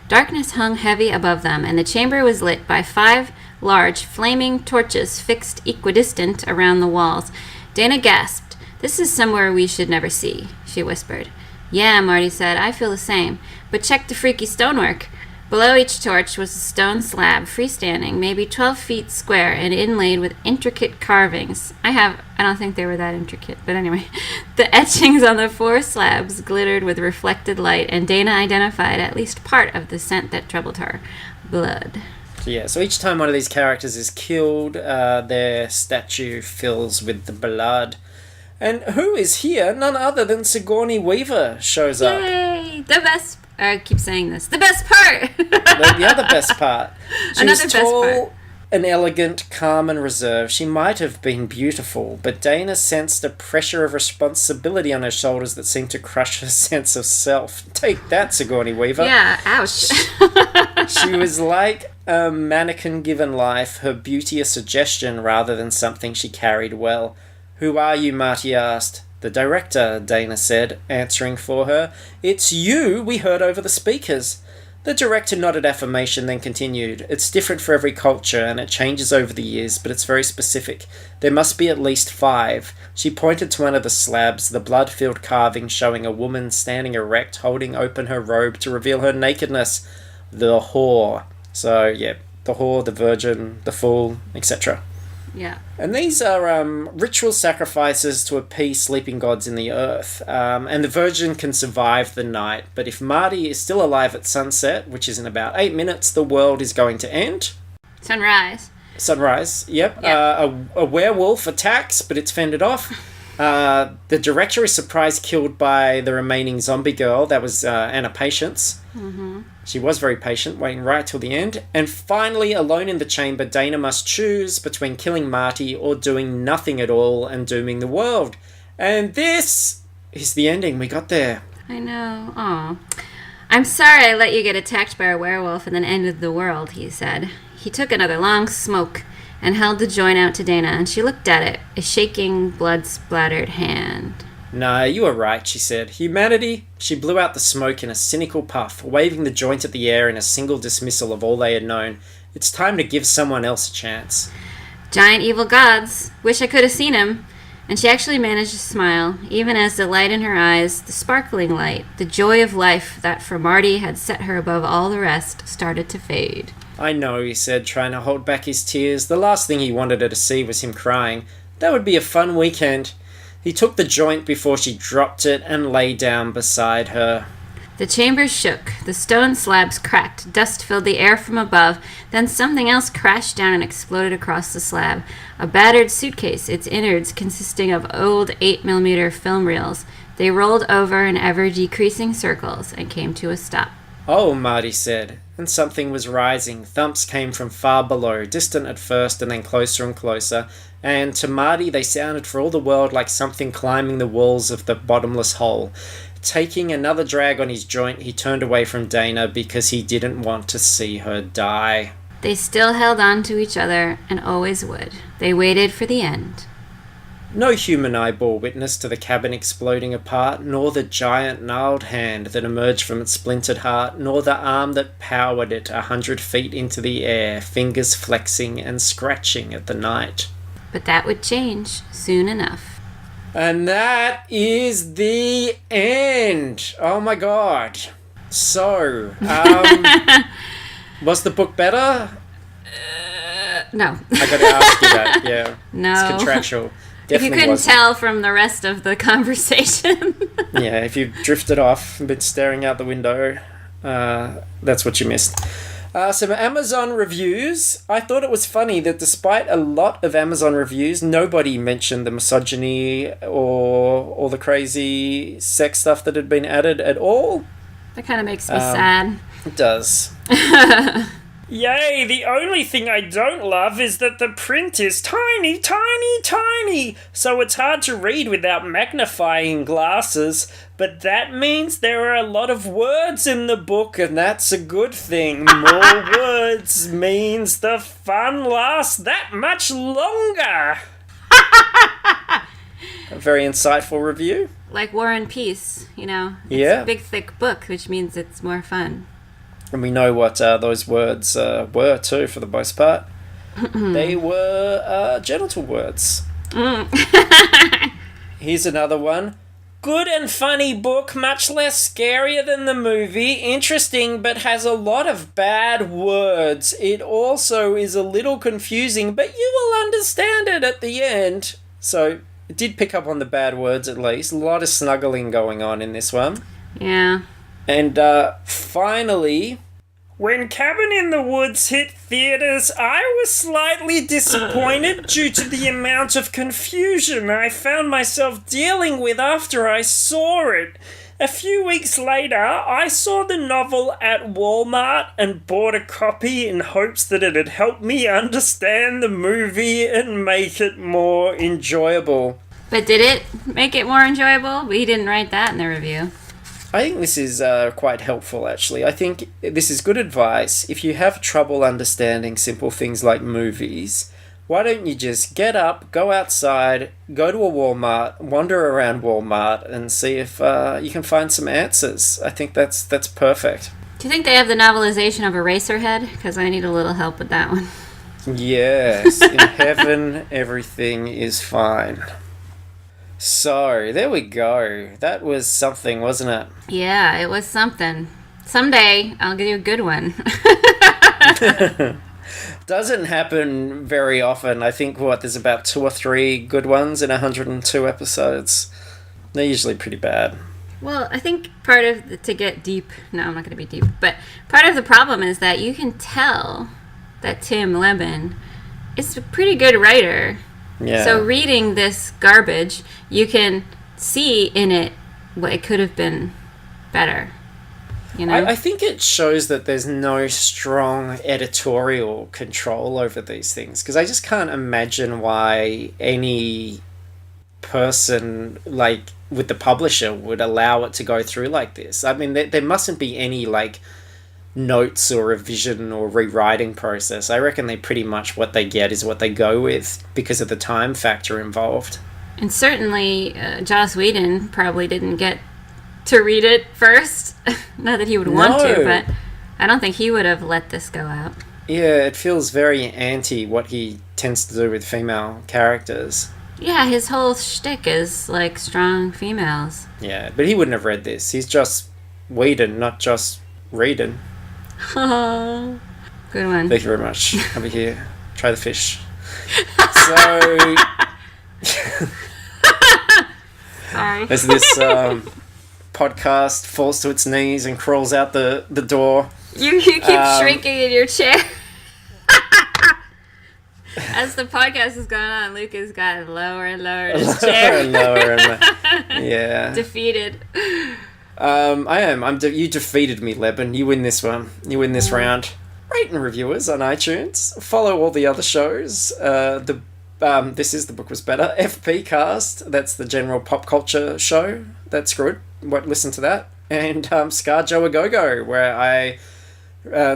Darkness hung heavy above them, and the chamber was lit by 5 large, flaming torches fixed equidistant around the walls. Dana gasped. "This is somewhere we should never see," she whispered. "Yeah," Marty said, "I feel the same. But check the freaky stonework." Below each torch was a stone slab, freestanding, maybe 12 feet square and inlaid with intricate carvings. I don't think they were that intricate, but anyway. The etchings on the 4 slabs glittered with reflected light, and Dana identified at least part of the scent that troubled her. Blood. So each time one of these characters is killed, their statue fills with the blood. And who is here? None other than Sigourney Weaver shows up. Yay! The best. I keep saying this. The best part. The other best part. She Another was best tall part. and elegant, calm and reserved. She might have been beautiful, but Dana sensed a pressure of responsibility on her shoulders that seemed to crush her sense of self. Take that, Sigourney Weaver. Yeah, ouch. She was like a mannequin given life, her beauty a suggestion rather than something she carried well. "Who are you?" Marty asked. "The director," Dana said, answering for her. "It's you we heard over the speakers." The director nodded affirmation, then continued. "It's different for every culture, and it changes over the years, but it's very specific. There must be at least 5. She pointed to one of the slabs, the blood-filled carving showing a woman standing erect, holding open her robe to reveal her nakedness. The whore. So, yeah, the whore, the virgin, the fool, etc. Yeah. And these are ritual sacrifices to appease sleeping gods in the earth. And the Virgin can survive the night. But if Marty is still alive at sunset, which is in about 8 minutes, the world is going to end. Sunrise. Sunrise, yep. Yep. A werewolf attacks, but it's fended off. The director is surprised killed by the remaining zombie girl. That was Anna Patience. Mm-hmm. She was very patient, waiting right till the end. And finally, alone in the chamber, Dana must choose between killing Marty or doing nothing at all and dooming the world. And this is the ending. We got there. I know. Aw. "I'm sorry I let you get attacked by a werewolf and then ended the world," he said. He took another long smoke and held the joint out to Dana, and she looked at it, a shaking, blood-splattered hand. "No, you were right," she said. "Humanity..." She blew out the smoke in a cynical puff, waving the joint at the air in a single dismissal of all they had known. "It's time to give someone else a chance." "Giant evil gods. Wish I could have seen him." And she actually managed to smile, even as the light in her eyes, the sparkling light, the joy of life that for Marty had set her above all the rest, started to fade. "I know," he said, trying to hold back his tears. The last thing he wanted her to see was him crying. That would be a fun weekend. He took the joint before she dropped it and lay down beside her. The chamber shook. The stone slabs cracked. Dust filled the air from above. Then something else crashed down and exploded across the slab. A battered suitcase, its innards consisting of old 8mm film reels. They rolled over in ever-decreasing circles and came to a stop. "Oh," Marty said, and something was rising. Thumps came from far below, distant at first and then closer and closer, and to Marty they sounded for all the world like something climbing the walls of the bottomless hole. Taking another drag on his joint, he turned away from Dana because he didn't want to see her die. They still held on to each other and always would. They waited for the end. No human eye bore witness to the cabin exploding apart, nor the giant gnarled hand that emerged from its splintered heart, nor the arm that powered it 100 feet into the air, fingers flexing and scratching at the night. But that would change soon enough. And that is the end. Oh my god. So, was the book better? No. I gotta ask you that, yeah. No. It's contractual. If you Definitely couldn't wasn't. tell from the rest of the conversation. Yeah, if you drifted off and been staring out the window, that's what you missed. Some Amazon reviews. I thought it was funny that despite a lot of Amazon reviews, nobody mentioned the misogyny or all the crazy sex stuff that had been added at all. That kind of makes me sad. It does. Yay, the only thing I don't love is that the print is tiny, tiny, tiny, so it's hard to read without magnifying glasses, but that means there are a lot of words in the book, and that's a good thing. More words means the fun lasts that much longer. A very insightful review. Like War and Peace, you know? It's Yeah. a big, thick book, which means it's more fun. And we know what those words were too, for the most part. They were genital words. Here's another one. Good and funny book, much less scarier than the movie. Interesting, but has a lot of bad words. It also is a little confusing, but you will understand it at the end. So, it did pick up on the bad words at least. A lot of snuggling going on in this one. Yeah. And finally, when Cabin in the Woods hit theaters, I was slightly disappointed due to the amount of confusion I found myself dealing with after I saw it. A few weeks later, I saw the novel at Walmart and bought a copy in hopes that it'd help me understand the movie and make it more enjoyable. But did it make it more enjoyable? We didn't write that in the review. I think this is quite helpful, actually. I think this is good advice. If you have trouble understanding simple things like movies, why don't you just get up, go outside, go to a Walmart, wander around Walmart, and see if you can find some answers. I think that's perfect. Do you think they have the novelization of Eraserhead? Because I need a little help with that one. Yes, in heaven, everything is fine. So, there we go. That was something, wasn't it? Yeah, it was something. Someday, I'll give you a good one. Doesn't happen very often. I think, there's about 2 or 3 good ones in 102 episodes. They're usually pretty bad. Well, I think part of, to get deep, no, I'm not going to be deep, but part of the problem is that you can tell that Tim Levin is a pretty good writer. Yeah. So reading this garbage, you can see in it what it could have been better. You know? I think it shows that there's no strong editorial control over these things, because I just can't imagine why any person, like, with the publisher would allow it to go through like this. I mean, there mustn't be any, like, notes or revision or rewriting process. I reckon they pretty much what they get is what they go with because of the time factor involved. And certainly Joss Whedon probably didn't get to read it first. Not that he would want to, but I don't think he would have let this go out. Yeah, it feels very anti what he tends to do with female characters. Yeah, his whole shtick is like strong females. Yeah, but he wouldn't have read this. He's just Whedon, not just reading. Oh, good one. Thank you very much. I'll be here. Try the fish. So, Sorry. as this podcast falls to its knees and crawls out the door. You keep shrinking in your chair. As the podcast has gone on, Luke has gotten lower and lower in his chair. Yeah. Defeated. I am. You defeated me, Leben. You win this one. You win this round. Rate and review us on iTunes. Follow all the other shows. This is The Book Was Better. FP Cast. That's the general pop culture show. That's good. Listen to that. And Scar Joe A Go-Go, where I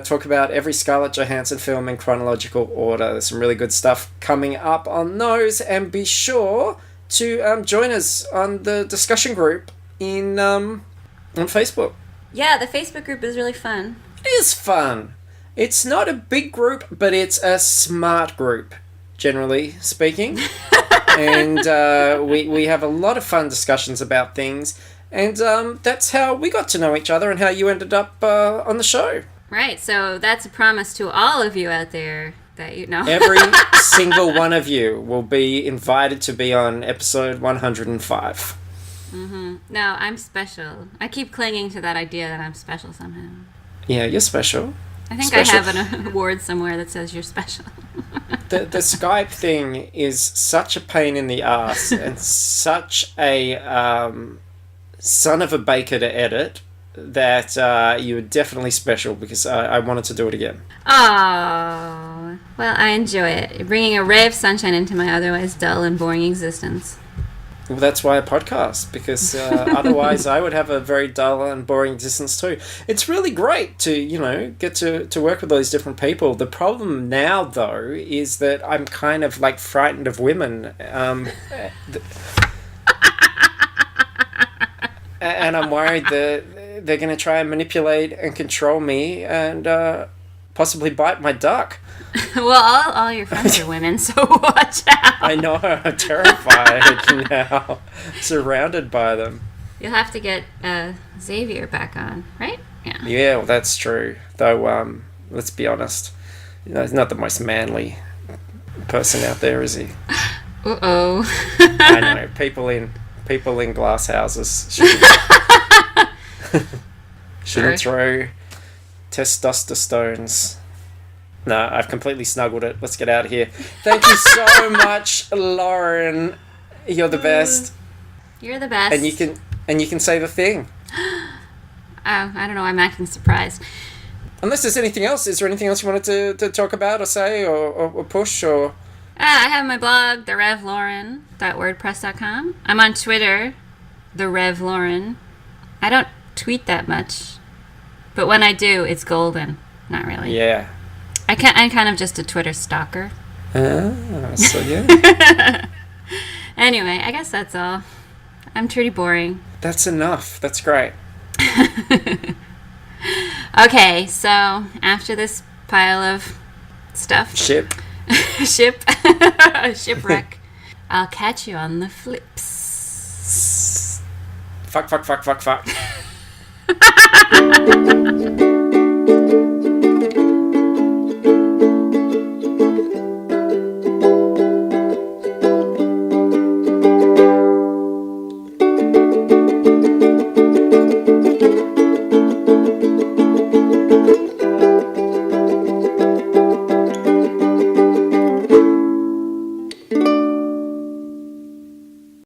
talk about every Scarlett Johansson film in chronological order. There's some really good stuff coming up on those. And be sure to join us on the discussion group on Facebook. Yeah, the Facebook group is really fun. It is fun. It's not a big group, but it's a smart group, generally speaking. And we have a lot of fun discussions about things. And that's how we got to know each other and how you ended up on the show. Right, so that's a promise to all of you out there that you know. Every single one of you will be invited to be on episode 105. Mm-hmm. No, I'm special. I keep clinging to that idea that I'm special somehow. Yeah, you're special. I think Special. I have an award somewhere that says you're special. The Skype thing is such a pain in the ass and such a son of a baker to edit that you were definitely special because I wanted to do it again. Oh, well, I enjoy it. Bringing a ray of sunshine into my otherwise dull and boring existence. Well, that's why I podcast, because otherwise I would have a very dull and boring existence too. It's really great to, get to work with all these different people. The problem now, though, is that I'm kind of, frightened of women. And I'm worried that they're going to try and manipulate and control me and possibly bite my duck. Well, all your friends are women, so watch out. I know, I'm terrified now, surrounded by them. You'll have to get Xavier back on, right? Yeah. Yeah, well, that's true. Though, let's be honest, he's not the most manly person out there, is he? Uh-oh. I know, people in glass houses shouldn't throw testosterones. No, I've completely snuggled it. Let's get out of here. Thank you so much, Lauren. You're the best. You're the best. And you can say the thing. Oh, I don't know. I'm acting surprised. Unless there's anything else. Is there anything else you wanted to talk about or say or push or? I have my blog, therevlauren.wordpress.com. I'm on Twitter, therevlauren. I don't tweet that much, but when I do, it's golden. Not really. Yeah. I'm kind of just a Twitter stalker. So yeah. Anyway, I guess that's all. I'm pretty boring. That's enough. That's great. Okay, so after this pile of stuff, shipwreck, I'll catch you on the flips. Fuck.